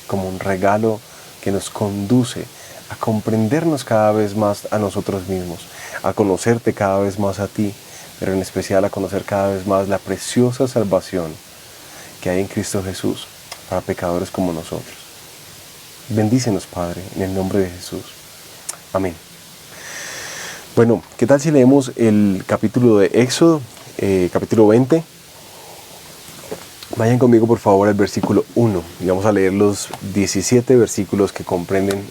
como un regalo que nos conduce a comprendernos cada vez más a nosotros mismos, a conocerte cada vez más a ti, pero en especial a conocer cada vez más la preciosa salvación que hay en Cristo Jesús para pecadores como nosotros. Bendícenos, Padre, en el nombre de Jesús. Amén. Bueno, ¿qué tal si leemos el capítulo de Éxodo, capítulo 20? Vayan conmigo, por favor, al versículo 1. Y vamos a leer los 17 versículos que comprenden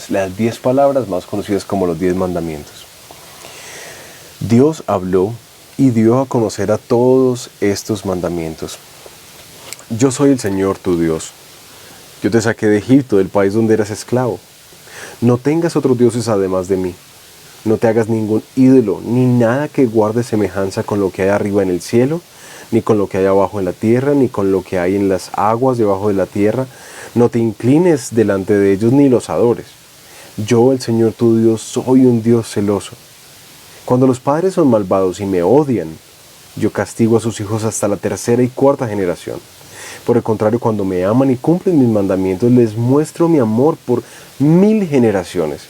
las 10 palabras más conocidas como los 10 mandamientos. Dios habló y dio a conocer a todos estos mandamientos. Yo soy el Señor tu Dios. Yo te saqué de Egipto, del país donde eras esclavo. No tengas otros dioses además de mí. No te hagas ningún ídolo, ni nada que guarde semejanza con lo que hay arriba en el cielo, ni con lo que hay abajo en la tierra, ni con lo que hay en las aguas debajo de la tierra. No te inclines delante de ellos, ni los adores. Yo, el Señor tu Dios, soy un Dios celoso. Cuando los padres son malvados y me odian, yo castigo a sus hijos hasta la 3ª y 4ª generación. Por el contrario, cuando me aman y cumplen mis mandamientos, les muestro mi amor por 1000 generaciones.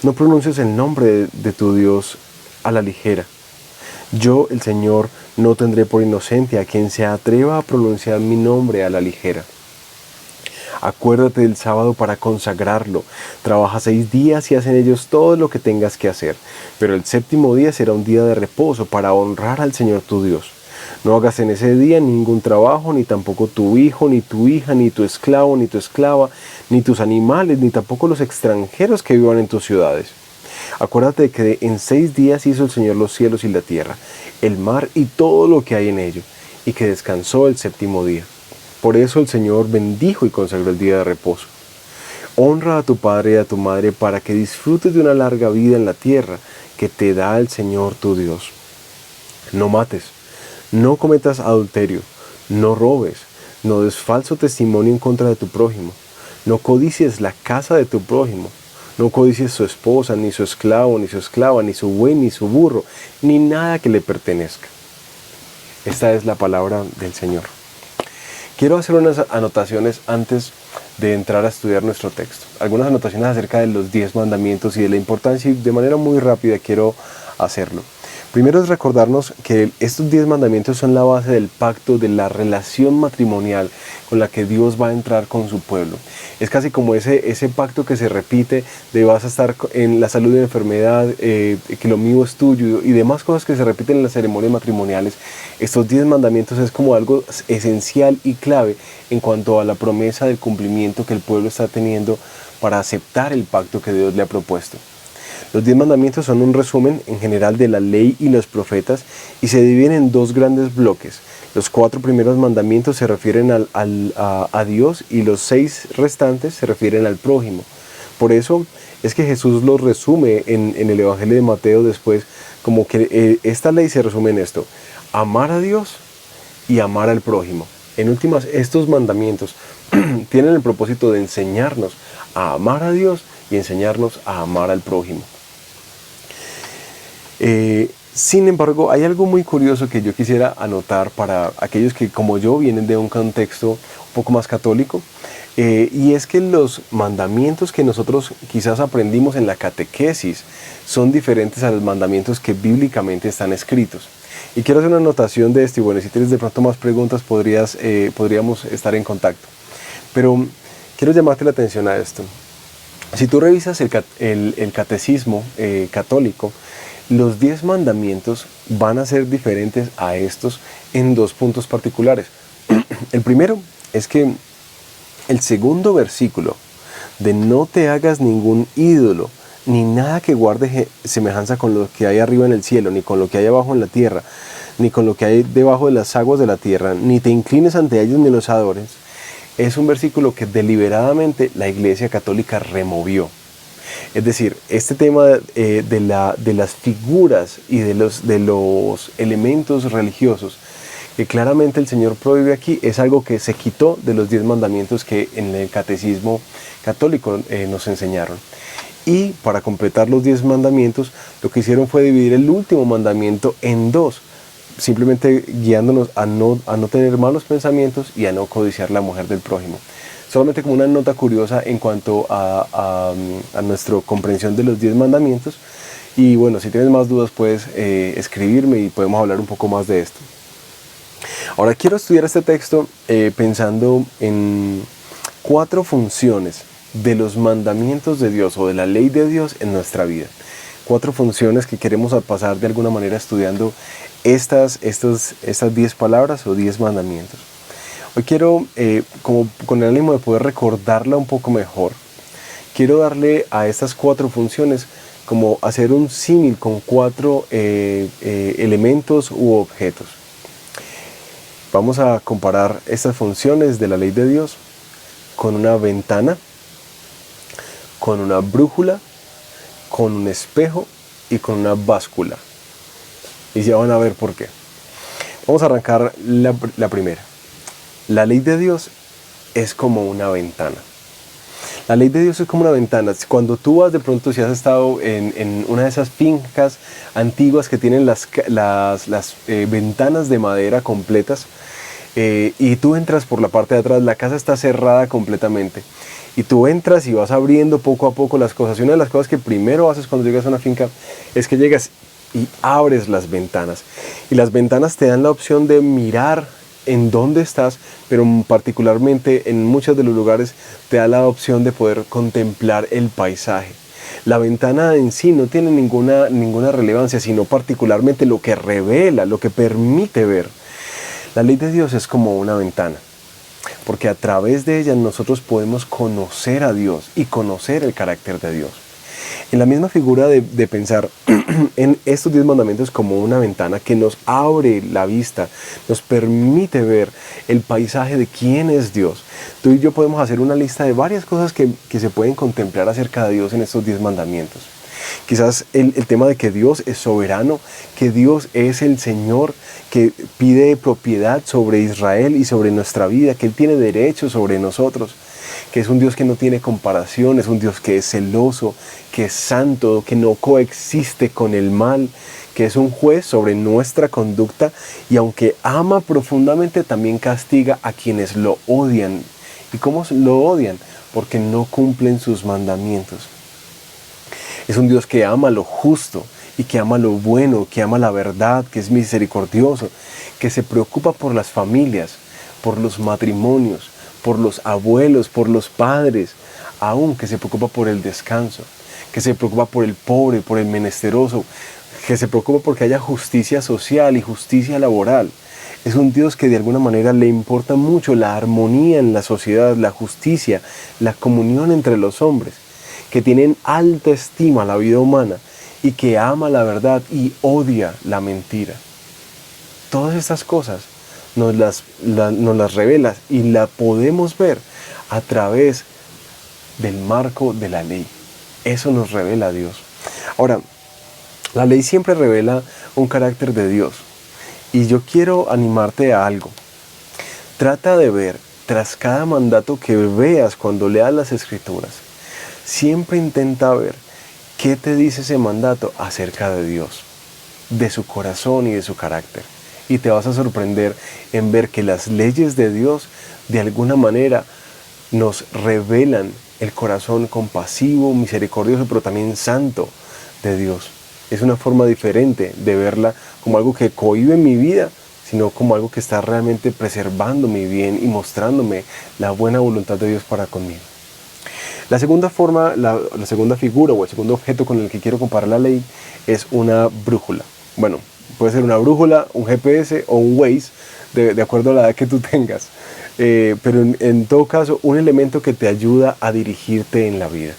No pronuncies el nombre de tu Dios a la ligera. Yo, el Señor, no tendré por inocente a quien se atreva a pronunciar mi nombre a la ligera. Acuérdate del sábado para consagrarlo. Trabaja 6 días y haz en ellos todo lo que tengas que hacer. Pero el 7º día será un día de reposo para honrar al Señor tu Dios. No hagas en ese día ningún trabajo, ni tampoco tu hijo, ni tu hija, ni tu esclavo, ni tu esclava, ni tus animales, ni tampoco los extranjeros que vivan en tus ciudades. Acuérdate de que en 6 días hizo el Señor los cielos y la tierra, el mar y todo lo que hay en ello, y que descansó el 7º día. Por eso el Señor bendijo y consagró el día de reposo. Honra a tu padre y a tu madre para que disfrutes de una larga vida en la tierra que te da el Señor tu Dios. No mates. No cometas adulterio, no robes, no des falso testimonio en contra de tu prójimo, no codicies la casa de tu prójimo, no codicies su esposa, ni su esclavo, ni su esclava, ni su buey, ni su burro, ni nada que le pertenezca. Esta es la palabra del Señor. Quiero hacer unas anotaciones antes de entrar a estudiar nuestro texto. Algunas anotaciones acerca de los 10 mandamientos y de la importancia, y de manera muy rápida quiero hacerlo. Primero es recordarnos que estos 10 mandamientos son la base del pacto, de la relación matrimonial con la que Dios va a entrar con su pueblo. Es casi como ese pacto que se repite de vas a estar en la salud y la enfermedad, que lo mío es tuyo, y demás cosas que se repiten en las ceremonias matrimoniales. Estos 10 mandamientos es como algo esencial y clave en cuanto a la promesa del cumplimiento que el pueblo está teniendo para aceptar el pacto que Dios le ha propuesto. Los 10 mandamientos son un resumen en general de la ley y los profetas y se dividen en 2 grandes bloques. Los 4 primeros mandamientos se refieren a Dios y los 6 restantes se refieren al prójimo. Por eso es que Jesús los resume en el Evangelio de Mateo después, como que esta ley se resume en esto: amar a Dios y amar al prójimo. En últimas, estos mandamientos tienen el propósito de enseñarnos a amar a Dios y enseñarnos a amar al prójimo. Sin embargo, hay algo muy curioso que yo quisiera anotar para aquellos que, como yo, vienen de un contexto un poco más católico, y es que los mandamientos que nosotros quizás aprendimos en la catequesis son diferentes a los mandamientos que bíblicamente están escritos. Y quiero hacer una anotación de esto, y bueno, si tienes de pronto más preguntas podríamos estar en contacto. Pero quiero llamarte la atención a esto. Si tú revisas el catecismo católico, los 10 mandamientos van a ser diferentes a estos en 2 puntos particulares. El primero es que el segundo versículo de no te hagas ningún ídolo, ni nada que guarde semejanza con lo que hay arriba en el cielo, ni con lo que hay abajo en la tierra, ni con lo que hay debajo de las aguas de la tierra, ni te inclines ante ellos ni los adores, es un versículo que deliberadamente la Iglesia Católica removió. Es decir, este tema de las figuras y de los elementos religiosos que claramente el Señor prohíbe aquí es algo que se quitó de los 10 mandamientos que en el catecismo católico nos enseñaron. Y para completar los 10 mandamientos, lo que hicieron fue dividir el último mandamiento en 2, simplemente guiándonos a no tener malos pensamientos y a no codiciar la mujer del prójimo. Solamente como una nota curiosa en cuanto a nuestra comprensión de los 10 mandamientos. Y bueno, si tienes más dudas puedes escribirme y podemos hablar un poco más de esto. Ahora quiero estudiar este texto pensando en 4 funciones de los mandamientos de Dios o de la ley de Dios en nuestra vida. 4 funciones que queremos pasar de alguna manera estudiando estas 10 palabras o 10 mandamientos. Hoy quiero, como con el ánimo de poder recordarla un poco mejor, quiero darle a estas 4 funciones como hacer un símil con 4 elementos u objetos. Vamos a comparar estas funciones de la ley de Dios con una ventana, con una brújula, con un espejo y con una báscula. Y ya van a ver por qué. Vamos a arrancar la primera. La ley de Dios es como una ventana. La ley de Dios es como una ventana. Cuando tú vas de pronto, si has estado en una de esas fincas antiguas que tienen las ventanas de madera completas, y tú entras por la parte de atrás, la casa está cerrada completamente. Y tú entras y vas abriendo poco a poco las cosas. Y una de las cosas que primero haces cuando llegas a una finca es que llegas y abres las ventanas. Y las ventanas te dan la opción de mirar en dónde estás, pero particularmente en muchos de los lugares te da la opción de poder contemplar el paisaje. La ventana en sí no tiene ninguna relevancia, sino particularmente lo que revela, lo que permite ver. La ley de Dios es como una ventana, porque a través de ella nosotros podemos conocer a Dios y conocer el carácter de Dios. En la misma figura de pensar en estos 10 mandamientos como una ventana que nos abre la vista, nos permite ver el paisaje de quién es Dios. Tú y yo podemos hacer una lista de varias cosas que se pueden contemplar acerca de Dios en estos 10 mandamientos. Quizás el tema de que Dios es soberano, que Dios es el Señor, que pide propiedad sobre Israel y sobre nuestra vida, que Él tiene derecho sobre nosotros, que es un Dios que no tiene comparación, es un Dios que es celoso, que es santo, que no coexiste con el mal, que es un juez sobre nuestra conducta y aunque ama profundamente también castiga a quienes lo odian. ¿Y cómo lo odian? Porque no cumplen sus mandamientos. Es un Dios que ama lo justo y que ama lo bueno, que ama la verdad, que es misericordioso, que se preocupa por las familias, por los matrimonios, por los abuelos, por los padres, aún que se preocupa por el descanso, que se preocupa por el pobre, por el menesteroso, que se preocupa porque haya justicia social y justicia laboral. Es un Dios que de alguna manera le importa mucho la armonía en la sociedad, la justicia, la comunión entre los hombres, que tienen alta estima a la vida humana y que ama la verdad y odia la mentira. Todas estas cosas nos las revela y la podemos ver a través del marco de la ley. Eso nos revela Dios. Ahora, la ley siempre revela un carácter de Dios. Y yo quiero animarte a algo. Trata de ver, tras cada mandato que veas cuando leas las Escrituras, siempre intenta ver qué te dice ese mandato acerca de Dios, de su corazón y de su carácter. Y te vas a sorprender en ver que las leyes de Dios de alguna manera nos revelan el corazón compasivo, misericordioso, pero también santo de Dios. Es una forma diferente de verla como algo que cohíbe mi vida, sino como algo que está realmente preservando mi bien y mostrándome la buena voluntad de Dios para conmigo. La segunda forma, la segunda figura o el segundo objeto con el que quiero comparar la ley es una brújula. Bueno, puede ser una brújula, un GPS o un Waze, de acuerdo a la edad que tú tengas. Pero en todo caso, un elemento que te ayuda a dirigirte en la vida.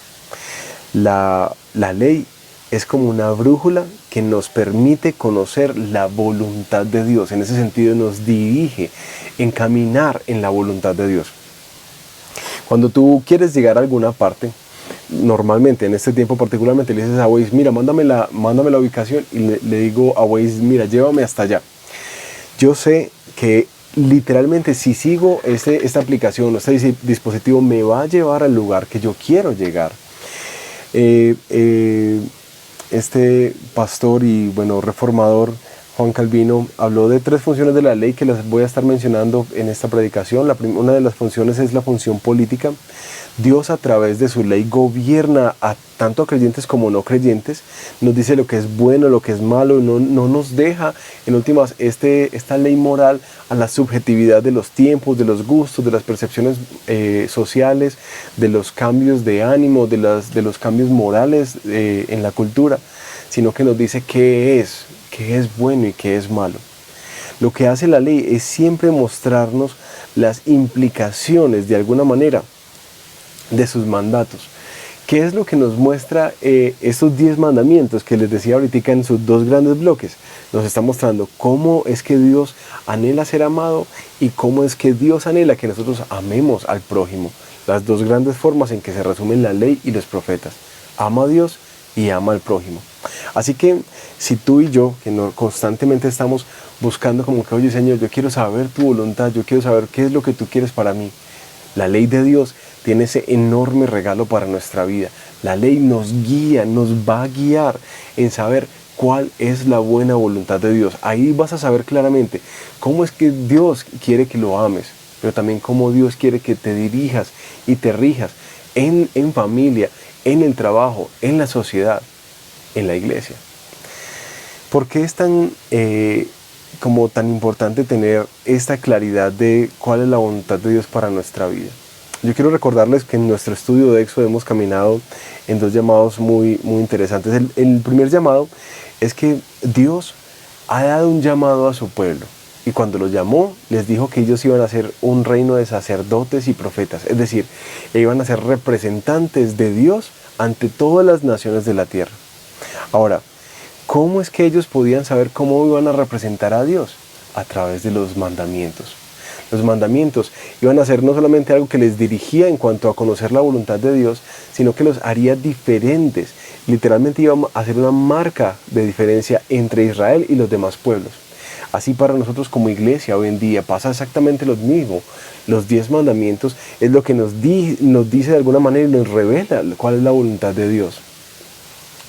La ley es como una brújula que nos permite conocer la voluntad de Dios. En ese sentido nos dirige en caminar en la voluntad de Dios. Cuando tú quieres llegar a alguna parte, normalmente en este tiempo particularmente le dices a Waze, mira, mándame la ubicación, y le digo a Waze, mira, llévame hasta allá. Yo sé que literalmente si sigo esta aplicación, este dispositivo me va a llevar al lugar que yo quiero llegar. Este pastor y reformador Juan Calvino habló de 3 funciones de la ley que las voy a estar mencionando en esta predicación. Una de las funciones es la función política. Dios, a través de su ley, gobierna a tanto a creyentes como no creyentes, nos dice lo que es bueno, lo que es malo, no nos deja en últimas esta ley moral a la subjetividad de los tiempos, de los gustos, de las percepciones sociales, de los cambios de ánimo, de los cambios morales en la cultura, sino que nos dice qué es bueno y qué es malo. Lo que hace la ley es siempre mostrarnos las implicaciones de alguna manera de sus mandatos. ¿Qué es lo que nos muestra estos 10 mandamientos que les decía ahorita en sus 2 grandes bloques? Nos está mostrando cómo es que Dios anhela ser amado y cómo es que Dios anhela que nosotros amemos al prójimo. Las 2 grandes formas en que se resumen la ley y los profetas. Ama a Dios y ama al prójimo. Así que si tú y yo, que constantemente estamos buscando como que, oye Señor, yo quiero saber tu voluntad, yo quiero saber qué es lo que tú quieres para mí. La ley de Dios tiene ese enorme regalo para nuestra vida. La ley nos guía, nos va a guiar en saber cuál es la buena voluntad de Dios. Ahí vas a saber claramente cómo es que Dios quiere que lo ames, pero también cómo Dios quiere que te dirijas y te rijas en familia, en el trabajo, en la sociedad, en la iglesia. ¿Por qué es tan importante tener esta claridad de cuál es la voluntad de Dios para nuestra vida? Yo quiero recordarles que en nuestro estudio de Éxodo hemos caminado en 2 llamados muy interesantes. El primer llamado es que Dios ha dado un llamado a su pueblo, y cuando los llamó les dijo que ellos iban a ser un reino de sacerdotes y profetas, es decir, iban a ser representantes de Dios ante todas las naciones de la tierra. Ahora, ¿cómo es que ellos podían saber cómo iban a representar a Dios? A través de los mandamientos. Los mandamientos iban a ser no solamente algo que les dirigía en cuanto a conocer la voluntad de Dios, sino que los haría diferentes. Literalmente iban a ser una marca de diferencia entre Israel y los demás pueblos. Así para nosotros como iglesia hoy en día pasa exactamente lo mismo. Los 10 mandamientos es lo que nos dice de alguna manera y nos revela cuál es la voluntad de Dios.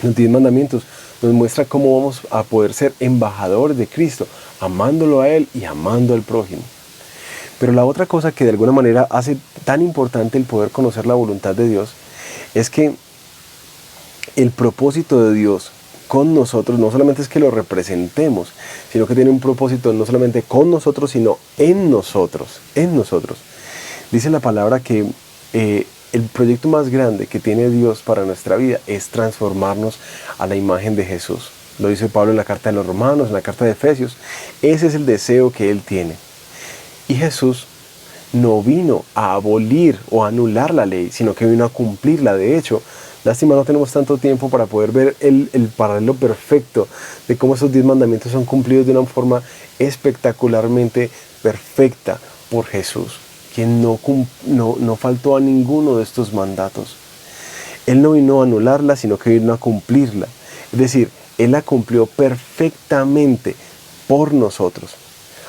Los 10 mandamientos nos muestra cómo vamos a poder ser embajadores de Cristo, amándolo a Él y amando al prójimo. Pero la otra cosa que de alguna manera hace tan importante el poder conocer la voluntad de Dios es que el propósito de Dios con nosotros no solamente es que lo representemos, sino que tiene un propósito no solamente con nosotros, sino en nosotros. Dice la palabra que el proyecto más grande que tiene Dios para nuestra vida es transformarnos a la imagen de Jesús. Lo dice Pablo en la carta de los Romanos, en la carta de Efesios. Ese es el deseo que Él tiene. Y Jesús no vino a abolir o a anular la ley, sino que vino a cumplirla. De hecho, lástima no tenemos tanto tiempo para poder ver el paralelo perfecto de cómo esos 10 mandamientos son cumplidos de una forma espectacularmente perfecta por Jesús, quien no faltó a ninguno de estos mandatos. Él no vino a anularla, sino que vino a cumplirla. Es decir, Él la cumplió perfectamente por nosotros.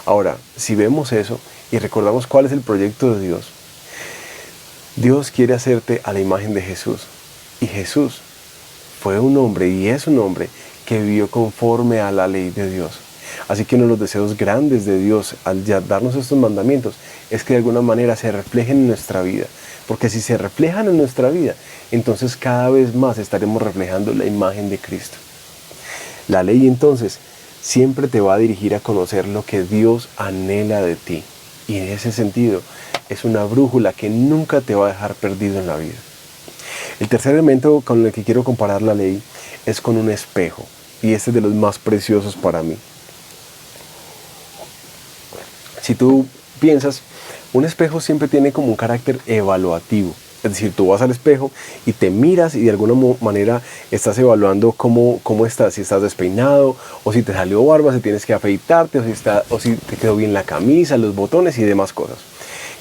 Ahora, si vemos eso y recordamos cuál es el proyecto de Dios, Dios quiere hacerte a la imagen de Jesús. Y Jesús fue un hombre y es un hombre que vivió conforme a la ley de Dios. Así que uno de los deseos grandes de Dios al darnos estos mandamientos es que de alguna manera se reflejen en nuestra vida. Porque si se reflejan en nuestra vida, entonces cada vez más estaremos reflejando la imagen de Cristo. La ley entonces siempre te va a dirigir a conocer lo que Dios anhela de ti. Y en ese sentido es una brújula que nunca te va a dejar perdido en la vida. El tercer elemento con el que quiero comparar la ley es con un espejo. Y este es de los más preciosos para mí. Si tú piensas, un espejo siempre tiene como un carácter evaluativo. Es decir, tú vas al espejo y te miras y de alguna manera estás evaluando cómo estás, si estás despeinado o si te salió barba, si tienes que afeitarte o si te quedó bien la camisa, los botones y demás cosas.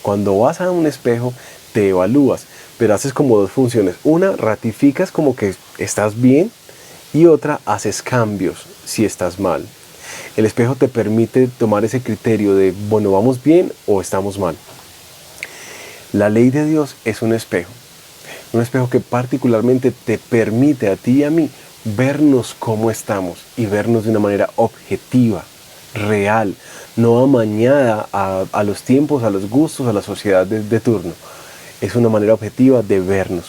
Cuando vas a un espejo te evalúas, pero haces como dos funciones. Una, ratificas como que estás bien y otra, haces cambios si estás mal. El espejo te permite tomar ese criterio de, bueno, ¿vamos bien o estamos mal? La ley de Dios es un espejo que particularmente te permite a ti y a mí vernos cómo estamos y vernos de una manera objetiva, real, no amañada a los tiempos, a los gustos, a la sociedad de turno. Es una manera objetiva de vernos.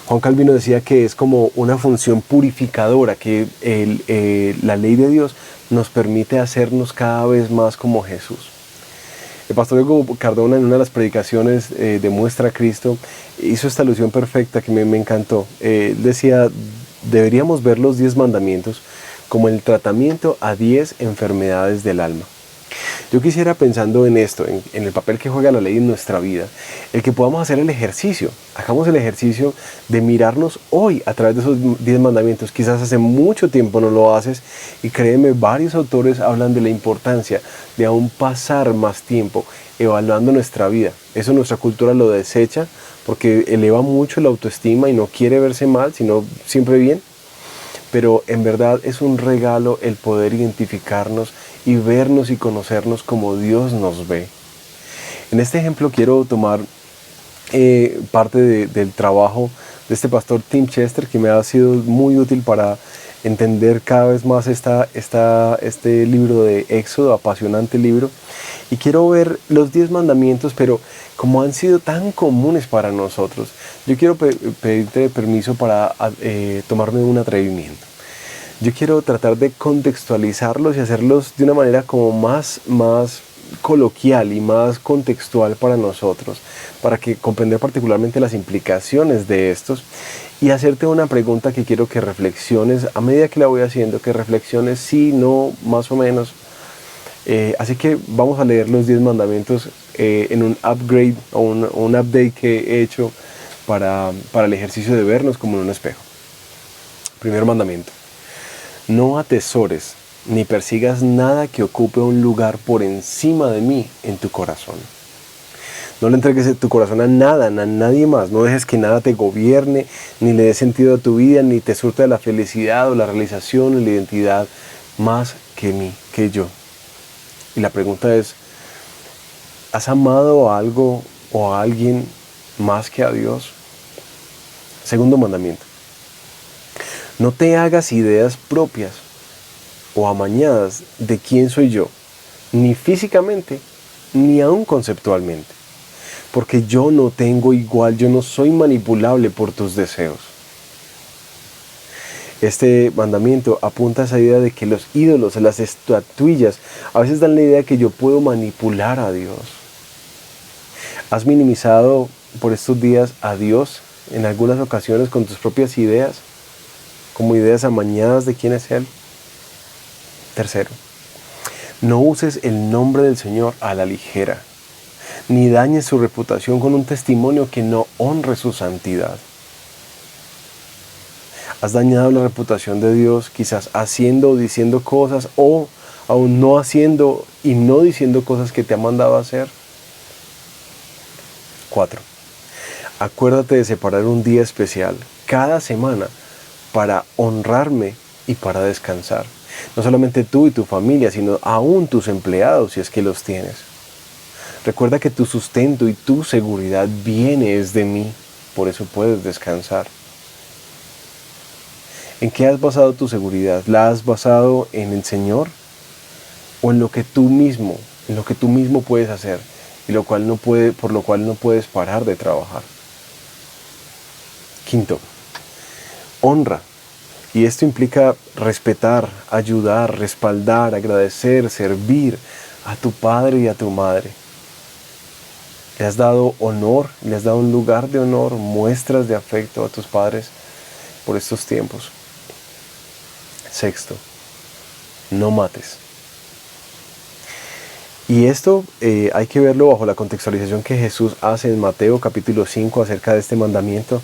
Juan Calvino decía que es como una función purificadora, que la ley de Dios nos permite hacernos cada vez más como Jesús. El pastor Diego Cardona, en una de las predicaciones de Muestra a Cristo, hizo esta alusión perfecta que me encantó. Decía, deberíamos ver los 10 mandamientos como el tratamiento a 10 enfermedades del alma. Yo quisiera, pensando en esto, en el papel que juega la ley en nuestra vida, el que podamos hacer el ejercicio. Hagamos el ejercicio de mirarnos hoy a través de esos 10 mandamientos. Quizás hace mucho tiempo no lo haces y créeme, varios autores hablan de la importancia de aún pasar más tiempo evaluando nuestra vida. Eso nuestra cultura lo desecha porque eleva mucho la autoestima y no quiere verse mal, sino siempre bien. Pero en verdad es un regalo el poder identificarnos y vernos y conocernos como Dios nos ve. En este ejemplo quiero tomar parte del trabajo de este pastor Tim Chester, que me ha sido muy útil para entender cada vez más este libro de Éxodo, apasionante libro. Y quiero ver los 10 mandamientos, pero como han sido tan comunes para nosotros, yo quiero pedirte permiso para tomarme un atrevimiento. Yo quiero tratar de contextualizarlos y hacerlos de una manera como más coloquial y más contextual para nosotros, para que comprender particularmente las implicaciones de estos y hacerte una pregunta que quiero que reflexiones a medida que la voy haciendo, que reflexiones sí, no, más o menos. Así que vamos a leer los 10 mandamientos en un upgrade o un update que he hecho para el ejercicio de vernos como en un espejo. Primer mandamiento: no atesores ni persigas nada que ocupe un lugar por encima de mí en tu corazón. No le entregues tu corazón a nada, a nadie más. No dejes que nada te gobierne, ni le dé sentido a tu vida, ni te surta la felicidad o la realización o la identidad más que mí, que yo. Y la pregunta es, ¿has amado a algo o a alguien más que a Dios? Segundo mandamiento: no te hagas ideas propias o amañadas de quién soy yo, ni físicamente, ni aún conceptualmente, porque yo no tengo igual, yo no soy manipulable por tus deseos. Este mandamiento apunta a esa idea de que los ídolos, las estatuillas, a veces dan la idea que yo puedo manipular a Dios. ¿Has minimizado por estos días a Dios en algunas ocasiones con tus propias ideas, como ideas amañadas de quién es Él? Tercero, no uses el nombre del Señor a la ligera, ni dañes su reputación con un testimonio que no honre su santidad. ¿Has dañado la reputación de Dios quizás haciendo o diciendo cosas, o aún no haciendo y no diciendo cosas que te ha mandado a hacer? 4. Acuérdate de separar un día especial cada semana para honrarme y para descansar. No solamente tú y tu familia, sino aún tus empleados, si es que los tienes. Recuerda que tu sustento y tu seguridad viene de mí, por eso puedes descansar. ¿En qué has basado tu seguridad? ¿La has basado en el Señor o en lo que tú mismo puedes hacer y por lo cual no puedes parar de trabajar? Quinto, honra. Y esto implica respetar, ayudar, respaldar, agradecer, servir a tu padre y a tu madre. Le has dado honor, le has dado un lugar de honor, muestras de afecto a tus padres por estos tiempos. Sexto, no mates. Y esto hay que verlo bajo la contextualización que Jesús hace en Mateo capítulo 5 acerca de este mandamiento,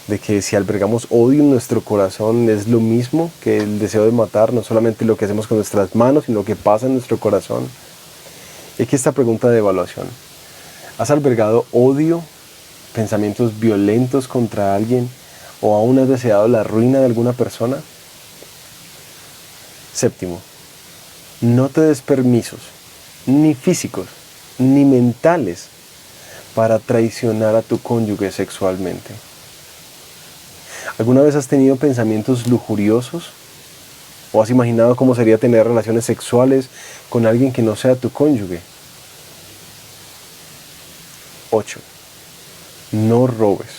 de que si albergamos odio en nuestro corazón es lo mismo que el deseo de matar, no solamente lo que hacemos con nuestras manos, sino lo que pasa en nuestro corazón. Y aquí esta pregunta de evaluación. ¿Has albergado odio, pensamientos violentos contra alguien, o aún has deseado la ruina de alguna persona? Séptimo, no te des permisos, ni físicos, ni mentales, para traicionar a tu cónyuge sexualmente. ¿Alguna vez has tenido pensamientos lujuriosos? ¿O has imaginado cómo sería tener relaciones sexuales con alguien que no sea tu cónyuge? 8. No robes.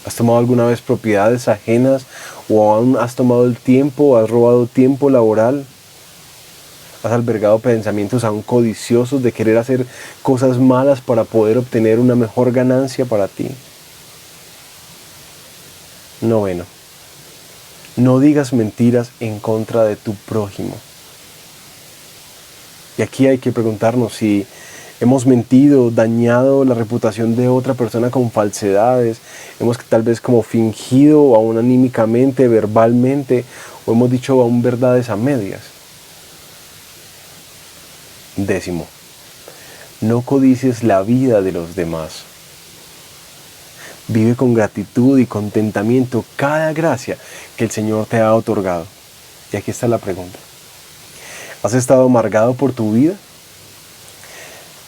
¿Has tomado alguna vez propiedades ajenas o aún has tomado el tiempo, has robado tiempo laboral? ¿Has albergado pensamientos aún codiciosos de querer hacer cosas malas para poder obtener una mejor ganancia para ti? 9. No digas mentiras en contra de tu prójimo. Y aquí hay que preguntarnos si hemos mentido, dañado la reputación de otra persona con falsedades, hemos tal vez como fingido aún anímicamente, verbalmente, o hemos dicho aún verdades a medias. 10. No codicies la vida de los demás. Vive con gratitud y contentamiento cada gracia que el Señor te ha otorgado. Y aquí está la pregunta. ¿Has estado amargado por tu vida?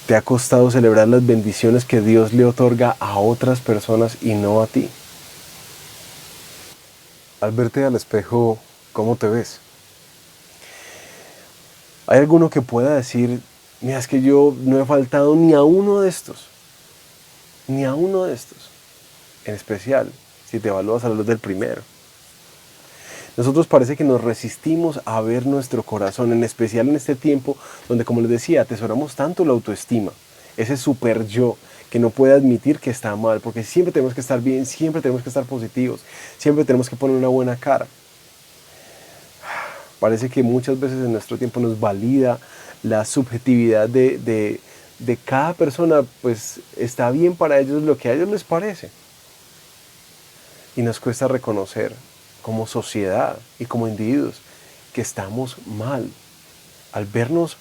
¿Te ha costado celebrar las bendiciones que Dios le otorga a otras personas y no a ti? Al verte al espejo, ¿cómo te ves? ¿Hay alguno que pueda decir, mira, es que yo no he faltado ni a uno de estos? Ni a uno de estos. En especial, si te evalúas a la luz del primero. Nosotros parece que nos resistimos a ver nuestro corazón, en especial en este tiempo donde, como les decía, atesoramos tanto la autoestima, ese super yo que no puede admitir que está mal, porque siempre tenemos que estar bien, siempre tenemos que estar positivos, siempre tenemos que poner una buena cara. Parece que muchas veces en nuestro tiempo nos valida la subjetividad de cada persona, pues está bien para ellos lo que a ellos les parece. Y nos cuesta reconocer como sociedad y como individuos que estamos mal. Al vernos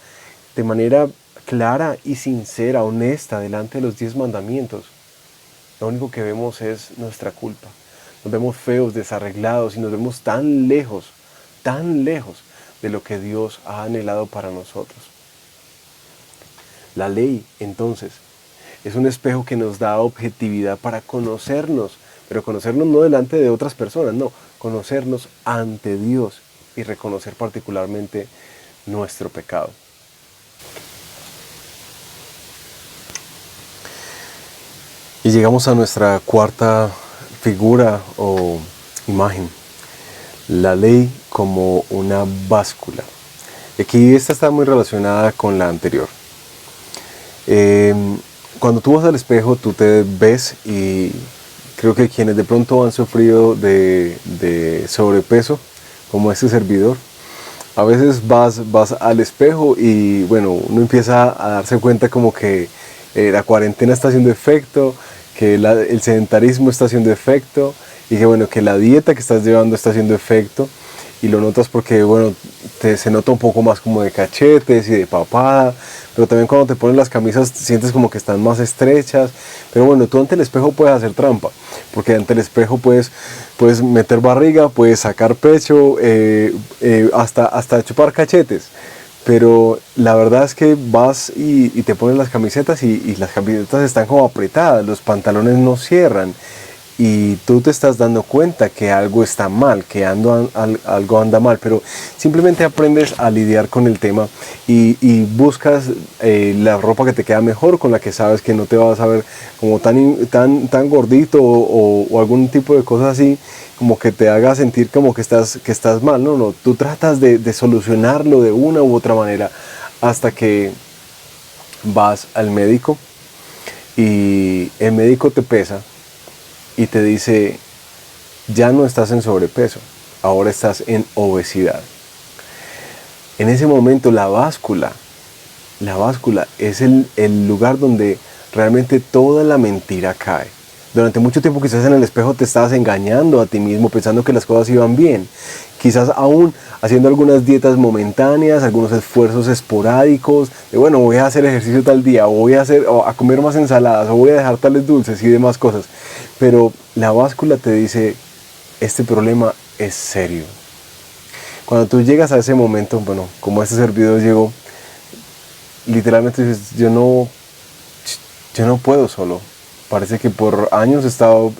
de manera clara y sincera, honesta, delante de los 10 mandamientos, lo único que vemos es nuestra culpa. Nos vemos feos, desarreglados y nos vemos tan lejos de lo que Dios ha anhelado para nosotros. La ley, entonces, es un espejo que nos da objetividad para conocernos, pero conocernos no delante de otras personas, no, conocernos ante Dios y reconocer particularmente nuestro pecado. Y llegamos a nuestra cuarta figura o imagen, la ley como una báscula. Aquí esta está muy relacionada con la anterior. Cuando tú vas al espejo, tú te ves y creo que quienes de pronto han sufrido de sobrepeso, como este servidor, a veces vas al espejo y bueno, uno empieza a darse cuenta como que la cuarentena está haciendo efecto, que el sedentarismo está haciendo efecto y que bueno, que la dieta que estás llevando está haciendo efecto. Y lo notas porque, bueno, se nota un poco más como de cachetes y de papada, pero también cuando te pones las camisas sientes como que están más estrechas. Pero bueno, tú ante el espejo puedes hacer trampa, porque ante el espejo puedes meter barriga, puedes sacar pecho, hasta chupar cachetes. Pero la verdad es que vas y te pones las camisetas y las camisetas están como apretadas, los pantalones no cierran. Y tú te estás dando cuenta que algo está mal, que algo anda mal, pero simplemente aprendes a lidiar con el tema y buscas la ropa que te queda mejor, con la que sabes que no te vas a ver como tan gordito o algún tipo de cosa así, como que te haga sentir como que estás mal. No, tú tratas de solucionarlo de una u otra manera hasta que vas al médico y el médico te pesa y te dice, ya no estás en sobrepeso, ahora estás en obesidad. En ese momento la báscula la báscula es el lugar donde realmente toda la mentira cae. Durante mucho tiempo quizás en el espejo te estabas engañando a ti mismo pensando que las cosas iban bien. Quizás aún haciendo algunas dietas momentáneas, algunos esfuerzos esporádicos, de bueno, voy a hacer ejercicio tal día, o voy a comer más ensaladas, o voy a dejar tales dulces y demás cosas. Pero la báscula te dice, este problema es serio. Cuando tú llegas a ese momento, bueno, como este servidor llegó, literalmente dices, yo no puedo solo. Parece que por años he estado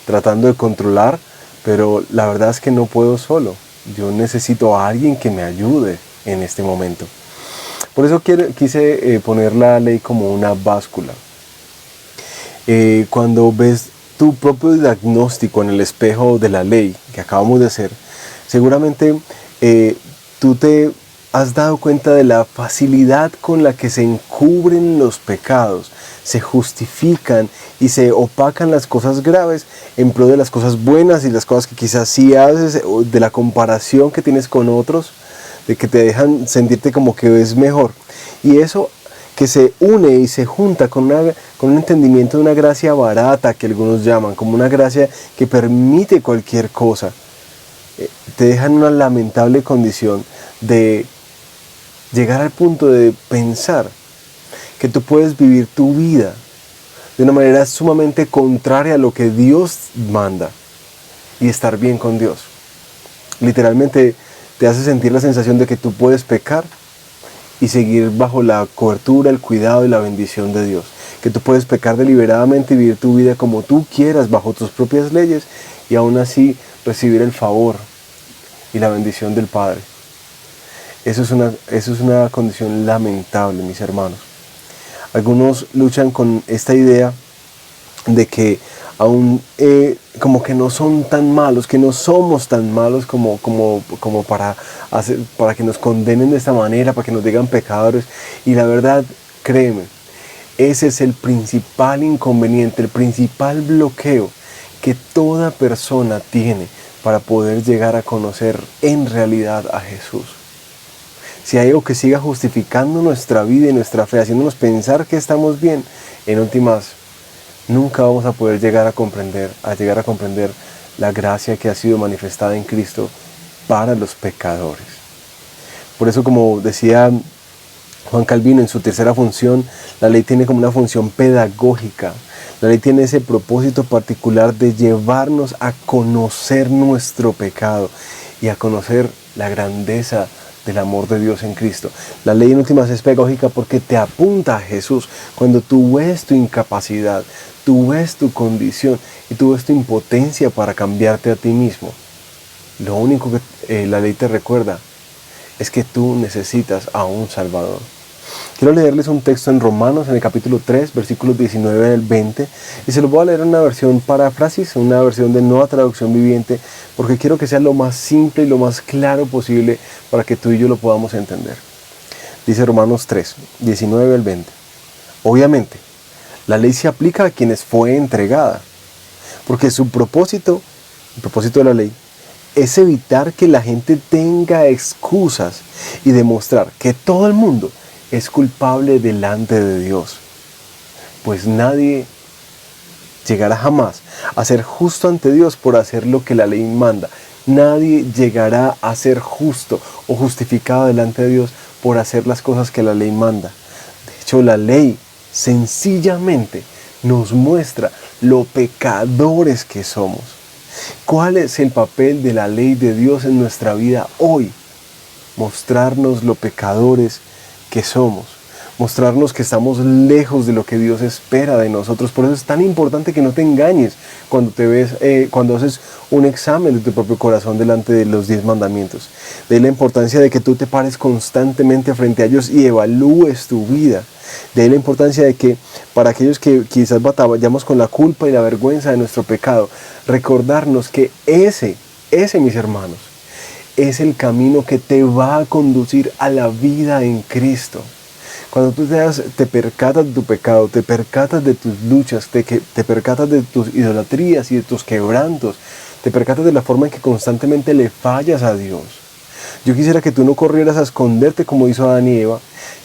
tratando de controlar, pero la verdad es que no puedo solo. Yo necesito a alguien que me ayude en este momento. Por eso quise poner la ley como una báscula. Cuando ves tu propio diagnóstico en el espejo de la ley que acabamos de hacer, seguramente tú te has dado cuenta de la facilidad con la que se encubren los pecados, se justifican y se opacan las cosas graves en pro de las cosas buenas y las cosas que quizás sí haces, de la comparación que tienes con otros, de que te dejan sentirte como que es mejor. Y eso que se une y se junta con un entendimiento de una gracia barata que algunos llaman, como una gracia que permite cualquier cosa, te deja en una lamentable condición de llegar al punto de pensar que tú puedes vivir tu vida de una manera sumamente contraria a lo que Dios manda y estar bien con Dios. Literalmente te hace sentir la sensación de que tú puedes pecar y seguir bajo la cobertura, el cuidado y la bendición de Dios. Que tú puedes pecar deliberadamente y vivir tu vida como tú quieras, bajo tus propias leyes, y aún así recibir el favor y la bendición del Padre. Eso es una condición lamentable, mis hermanos. Algunos luchan con esta idea de que aún como que no son tan malos, que no somos tan malos como para que nos condenen de esta manera, para que nos digan pecadores. Y la verdad, créeme, ese es el principal inconveniente, el principal bloqueo que toda persona tiene para poder llegar a conocer en realidad a Jesús. Si hay algo que siga justificando nuestra vida y nuestra fe, haciéndonos pensar que estamos bien, en últimas, nunca vamos a poder llegar a comprender la gracia que ha sido manifestada en Cristo para los pecadores. Por eso, como decía Juan Calvino en su tercera función, la ley tiene como una función pedagógica. La ley tiene ese propósito particular de llevarnos a conocer nuestro pecado y a conocer la grandeza del amor de Dios en Cristo. La ley en últimas es pedagógica porque te apunta a Jesús. Cuando tú ves tu incapacidad, tú ves tu condición y tú ves tu impotencia para cambiarte a ti mismo, lo único que la ley te recuerda es que tú necesitas a un Salvador. Quiero leerles un texto en Romanos, en el capítulo 3, versículos 19 al 20, y se los voy a leer en una versión paráfrasis, una versión de nueva traducción viviente, porque quiero que sea lo más simple y lo más claro posible para que tú y yo lo podamos entender. Dice Romanos 3, 19 al 20. Obviamente, la ley se aplica a quienes fue entregada, porque el propósito de la ley es evitar que la gente tenga excusas y demostrar que todo el mundo es culpable delante de Dios. Pues nadie llegará jamás a ser justo ante Dios por hacer lo que la ley manda. Nadie llegará a ser justo o justificado delante de Dios por hacer las cosas que la ley manda. De hecho, la ley sencillamente nos muestra lo pecadores que somos. ¿Cuál es el papel de la ley de Dios en nuestra vida hoy? Mostrarnos lo pecadores que somos, mostrarnos que estamos lejos de lo que Dios espera de nosotros. Por eso es tan importante que no te engañes cuando cuando haces un examen de tu propio corazón delante de los 10 mandamientos. De ahí la importancia de que tú te pares constantemente frente a ellos y evalúes tu vida. De ahí la importancia de que para aquellos que quizás batallamos con la culpa y la vergüenza de nuestro pecado, recordarnos que ese, mis hermanos, es el camino que te va a conducir a la vida en Cristo. Cuando tú te percatas de tu pecado, te percatas de tus luchas, te percatas de tus idolatrías y de tus quebrantos, te percatas de la forma en que constantemente le fallas a Dios. Yo quisiera que tú no corrieras a esconderte como hizo Adán y Eva,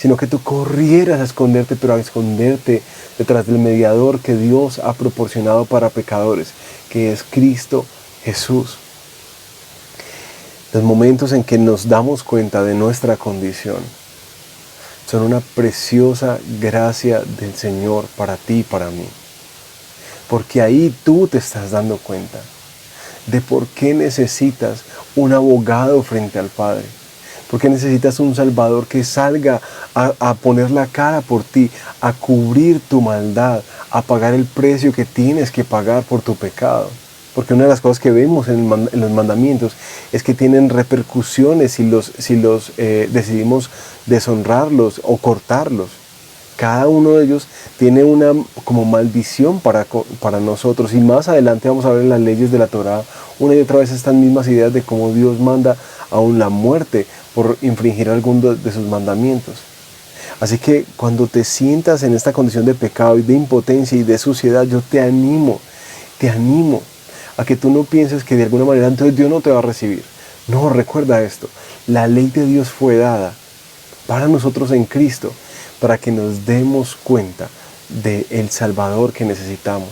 sino que tú corrieras a esconderte, pero a esconderte detrás del mediador que Dios ha proporcionado para pecadores, que es Cristo Jesús. Los momentos en que nos damos cuenta de nuestra condición son una preciosa gracia del Señor para ti y para mí. Porque ahí tú te estás dando cuenta de por qué necesitas un abogado frente al Padre. ¿Por qué necesitas un Salvador que salga a poner la cara por ti, a cubrir tu maldad, a pagar el precio que tienes que pagar por tu pecado? Porque una de las cosas que vemos en los mandamientos es que tienen repercusiones si los decidimos deshonrarlos o cortarlos. Cada uno de ellos tiene una como maldición para nosotros. Y más adelante vamos a ver en las leyes de la Torá una y otra vez estas mismas ideas de cómo Dios manda aún la muerte por infringir alguno de sus mandamientos. Así que cuando te sientas en esta condición de pecado y de impotencia y de suciedad, yo te animo a que tú no pienses que de alguna manera entonces Dios no te va a recibir. No, recuerda esto, la ley de Dios fue dada para nosotros en Cristo, para que nos demos cuenta del Salvador que necesitamos.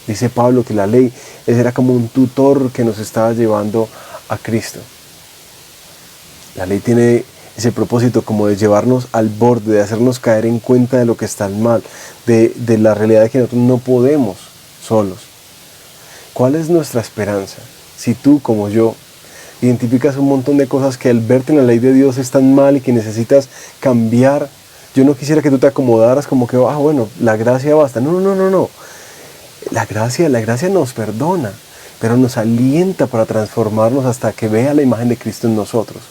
Dice Pablo que la ley era como un tutor que nos estaba llevando a Cristo. La ley tiene ese propósito como de llevarnos al borde, de hacernos caer en cuenta de lo que está mal, de la realidad de que nosotros no podemos solos. ¿Cuál es nuestra esperanza? Si tú, como yo, identificas un montón de cosas que al verte en la ley de Dios están mal y que necesitas cambiar, yo no quisiera que tú te acomodaras como que, bueno, la gracia basta. No. La gracia nos perdona, pero nos alienta para transformarnos hasta que vea la imagen de Cristo en nosotros.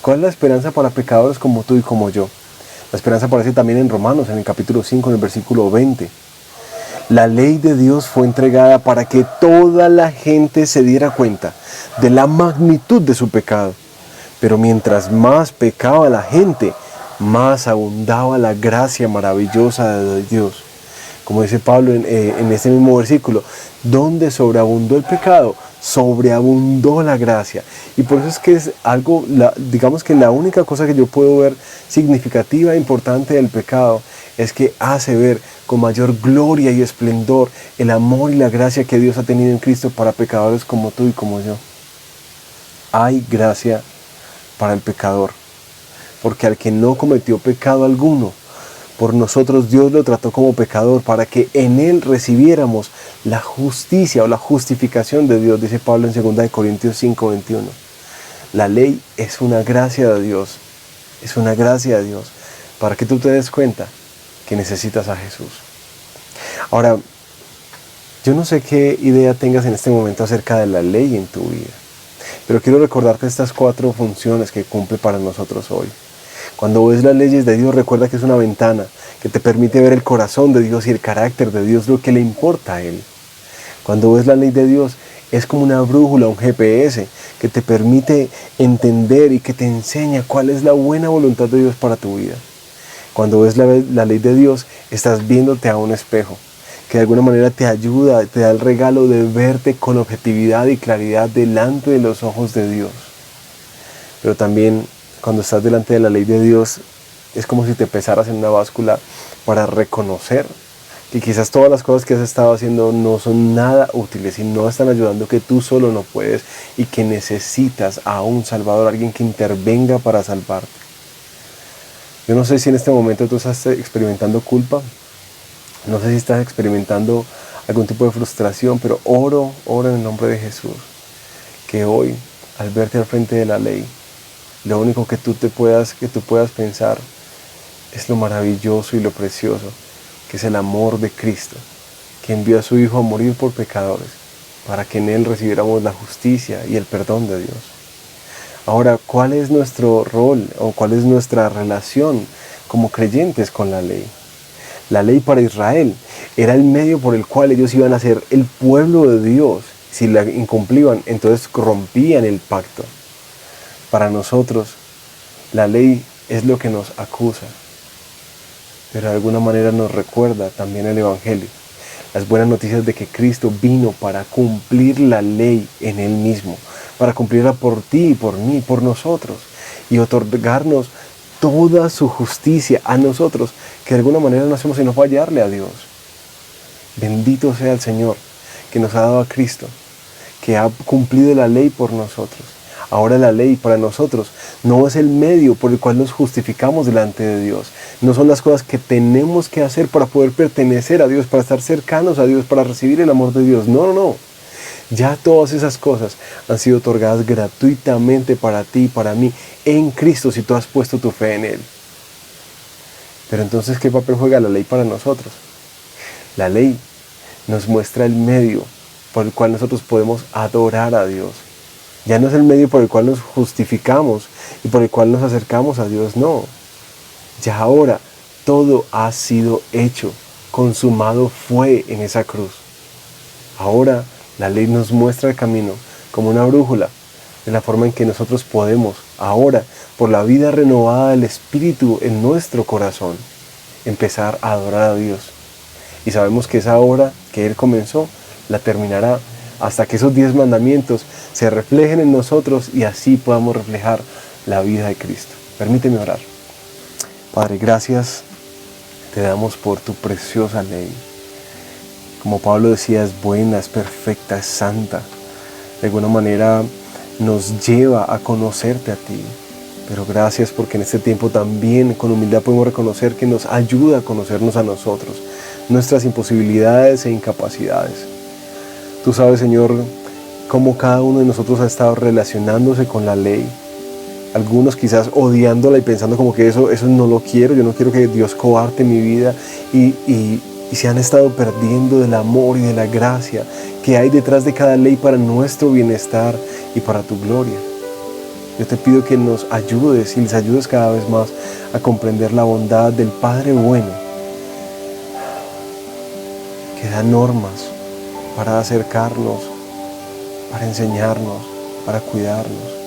¿Cuál es la esperanza para pecadores como tú y como yo? La esperanza aparece también en Romanos, en el capítulo 5, en el versículo 20. La ley de Dios fue entregada para que toda la gente se diera cuenta de la magnitud de su pecado. Pero mientras más pecaba la gente, más abundaba la gracia maravillosa de Dios. Como dice Pablo en este mismo versículo, donde sobreabundó el pecado, sobreabundó la gracia. Y por eso es que es algo, digamos que la única cosa que yo puedo ver significativa e importante del pecado es que hace ver con mayor gloria y esplendor el amor y la gracia que Dios ha tenido en Cristo para pecadores como tú y como yo. Hay gracia para el pecador, porque al que no cometió pecado alguno, por nosotros Dios lo trató como pecador para que en él recibiéramos la justicia o la justificación de Dios, dice Pablo en 2 Corintios 5:21. La ley es una gracia de Dios, para que tú te des cuenta que necesitas a Jesús. Ahora, yo no sé qué idea tengas en este momento acerca de la ley en tu vida, pero quiero recordarte estas 4 funciones que cumple para nosotros hoy. Cuando ves las leyes de Dios, recuerda que es una ventana que te permite ver el corazón de Dios y el carácter de Dios, lo que le importa a Él. Cuando ves la ley de Dios, es como una brújula, un GPS, que te permite entender y que te enseña cuál es la buena voluntad de Dios para tu vida. Cuando ves la ley de Dios, estás viéndote a un espejo, que de alguna manera te ayuda, te da el regalo de verte con objetividad y claridad delante de los ojos de Dios. Pero también cuando estás delante de la ley de Dios, es como si te pesaras en una báscula para reconocer que quizás todas las cosas que has estado haciendo no son nada útiles y no están ayudando, que tú solo no puedes y que necesitas a un Salvador, alguien que intervenga para salvarte. Yo no sé si en este momento tú estás experimentando culpa, no sé si estás experimentando algún tipo de frustración, pero oro en el nombre de Jesús, que hoy, al verte al frente de la ley, lo único que tú puedas pensar es lo maravilloso y lo precioso que es el amor de Cristo, que envió a su Hijo a morir por pecadores, para que en Él recibiéramos la justicia y el perdón de Dios. Ahora, ¿cuál es nuestro rol o cuál es nuestra relación como creyentes con la ley? La ley para Israel era el medio por el cual ellos iban a ser el pueblo de Dios. Si la incumplían, entonces rompían el pacto. Para nosotros, la ley es lo que nos acusa, pero de alguna manera nos recuerda también el Evangelio, las buenas noticias de que Cristo vino para cumplir la ley en Él mismo, para cumplirla por ti y por mí, por nosotros, y otorgarnos toda su justicia a nosotros, que de alguna manera no hacemos sino fallarle a Dios. Bendito sea el Señor, que nos ha dado a Cristo, que ha cumplido la ley por nosotros. Ahora la ley para nosotros no es el medio por el cual nos justificamos delante de Dios. No son las cosas que tenemos que hacer para poder pertenecer a Dios, para estar cercanos a Dios, para recibir el amor de Dios. No, no, no. Ya todas esas cosas han sido otorgadas gratuitamente para ti y para mí en Cristo, si tú has puesto tu fe en Él. Pero entonces, ¿qué papel juega la ley para nosotros? La ley nos muestra el medio por el cual nosotros podemos adorar a Dios. Ya no es el medio por el cual nos justificamos y por el cual nos acercamos a Dios, no. Ya ahora todo ha sido hecho, consumado fue en esa cruz. Ahora la ley nos muestra el camino como una brújula de la forma en que nosotros podemos, ahora, por la vida renovada del Espíritu en nuestro corazón, empezar a adorar a Dios. Y sabemos que esa obra que Él comenzó, la terminará hasta que esos 10 mandamientos se reflejen en nosotros y así podamos reflejar la vida de Cristo. Permíteme orar. Padre, gracias te damos por tu preciosa ley. Como Pablo decía, es buena, es perfecta, es santa. De alguna manera nos lleva a conocerte a ti. Pero gracias porque en este tiempo también con humildad podemos reconocer que nos ayuda a conocernos a nosotros, nuestras imposibilidades e incapacidades. Tú sabes, Señor, cómo cada uno de nosotros ha estado relacionándose con la ley. Algunos quizás odiándola y pensando como que eso no lo quiero, yo no quiero que Dios coarte mi vida y se han estado perdiendo del amor y de la gracia que hay detrás de cada ley para nuestro bienestar y para tu gloria. Yo te pido que nos ayudes y les ayudes cada vez más a comprender la bondad del Padre bueno, que da normas para acercarnos, para enseñarnos, para cuidarnos.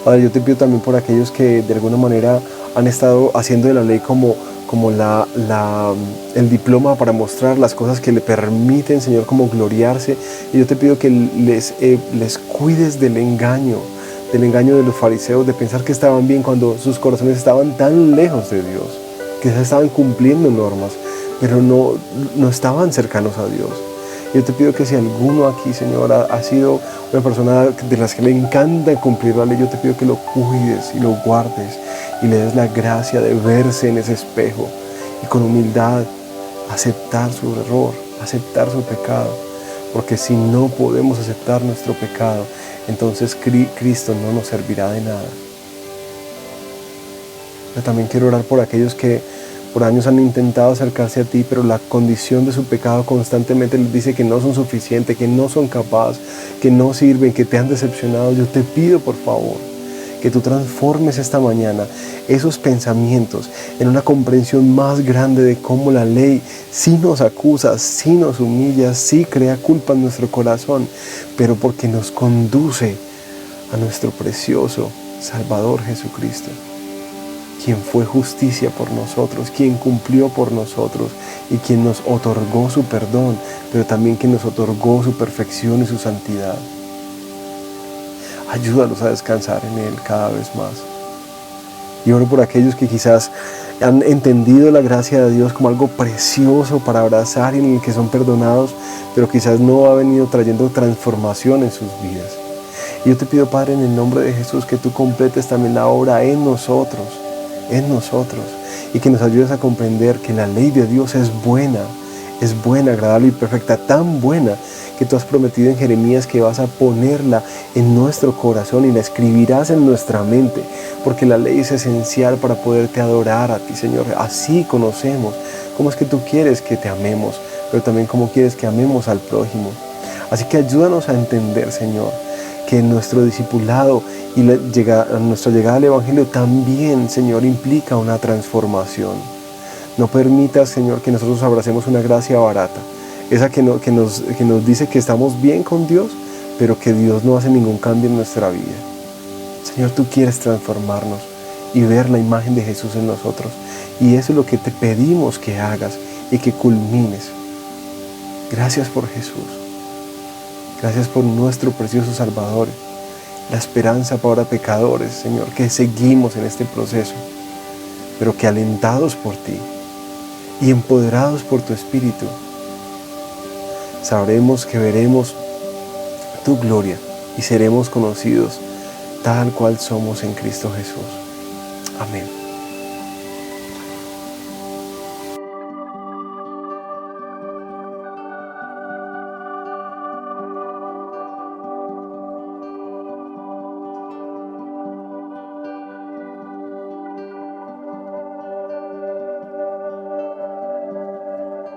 Padre, yo te pido también por aquellos que de alguna manera han estado haciendo de la ley como el diploma para mostrar las cosas que le permiten, Señor, como gloriarse. Y yo te pido que les cuides del engaño de los fariseos, de pensar que estaban bien cuando sus corazones estaban tan lejos de Dios, que se estaban cumpliendo normas, pero no estaban cercanos a Dios. Yo te pido que si alguno aquí, Señor, ha sido una persona de las que le encanta cumplir la ley, yo te pido que lo cuides y lo guardes y le des la gracia de verse en ese espejo y con humildad aceptar su error, aceptar su pecado. Porque si no podemos aceptar nuestro pecado, entonces Cristo no nos servirá de nada. Yo también quiero orar por aquellos que por años han intentado acercarse a ti, pero la condición de su pecado constantemente les dice que no son suficientes, que no son capaces, que no sirven, que te han decepcionado. Yo te pido, por favor, que tú transformes esta mañana esos pensamientos en una comprensión más grande de cómo la ley sí nos acusa, sí nos humilla, sí crea culpa en nuestro corazón, pero porque nos conduce a nuestro precioso Salvador Jesucristo, quien fue justicia por nosotros, quien cumplió por nosotros y quien nos otorgó su perdón, pero también quien nos otorgó su perfección y su santidad. Ayúdanos a descansar en Él cada vez más. Y oro por aquellos que quizás han entendido la gracia de Dios como algo precioso para abrazar y en el que son perdonados, pero quizás no ha venido trayendo transformación en sus vidas. Y yo te pido, Padre, en el nombre de Jesús, que tú completes también la obra en nosotros, y que nos ayudes a comprender que la ley de Dios es buena, agradable y perfecta, tan buena que tú has prometido en Jeremías que vas a ponerla en nuestro corazón y la escribirás en nuestra mente, porque la ley es esencial para poderte adorar a ti, Señor. Así conocemos cómo es que tú quieres que te amemos, pero también cómo quieres que amemos al prójimo. Así que ayúdanos a entender, Señor, que nuestro discipulado y nuestra llegada al Evangelio también, Señor, implica una transformación. No permitas, Señor, que nosotros abracemos una gracia barata, esa que nos dice que estamos bien con Dios, pero que Dios no hace ningún cambio en nuestra vida. Señor, tú quieres transformarnos y ver la imagen de Jesús en nosotros. Y eso es lo que te pedimos que hagas y que culmines. Gracias por Jesús. Gracias por nuestro precioso Salvador. la esperanza para pecadores, Señor, que seguimos en este proceso, pero que alentados por ti y empoderados por tu Espíritu, sabremos que veremos tu gloria y seremos conocidos tal cual somos en Cristo Jesús. Amén.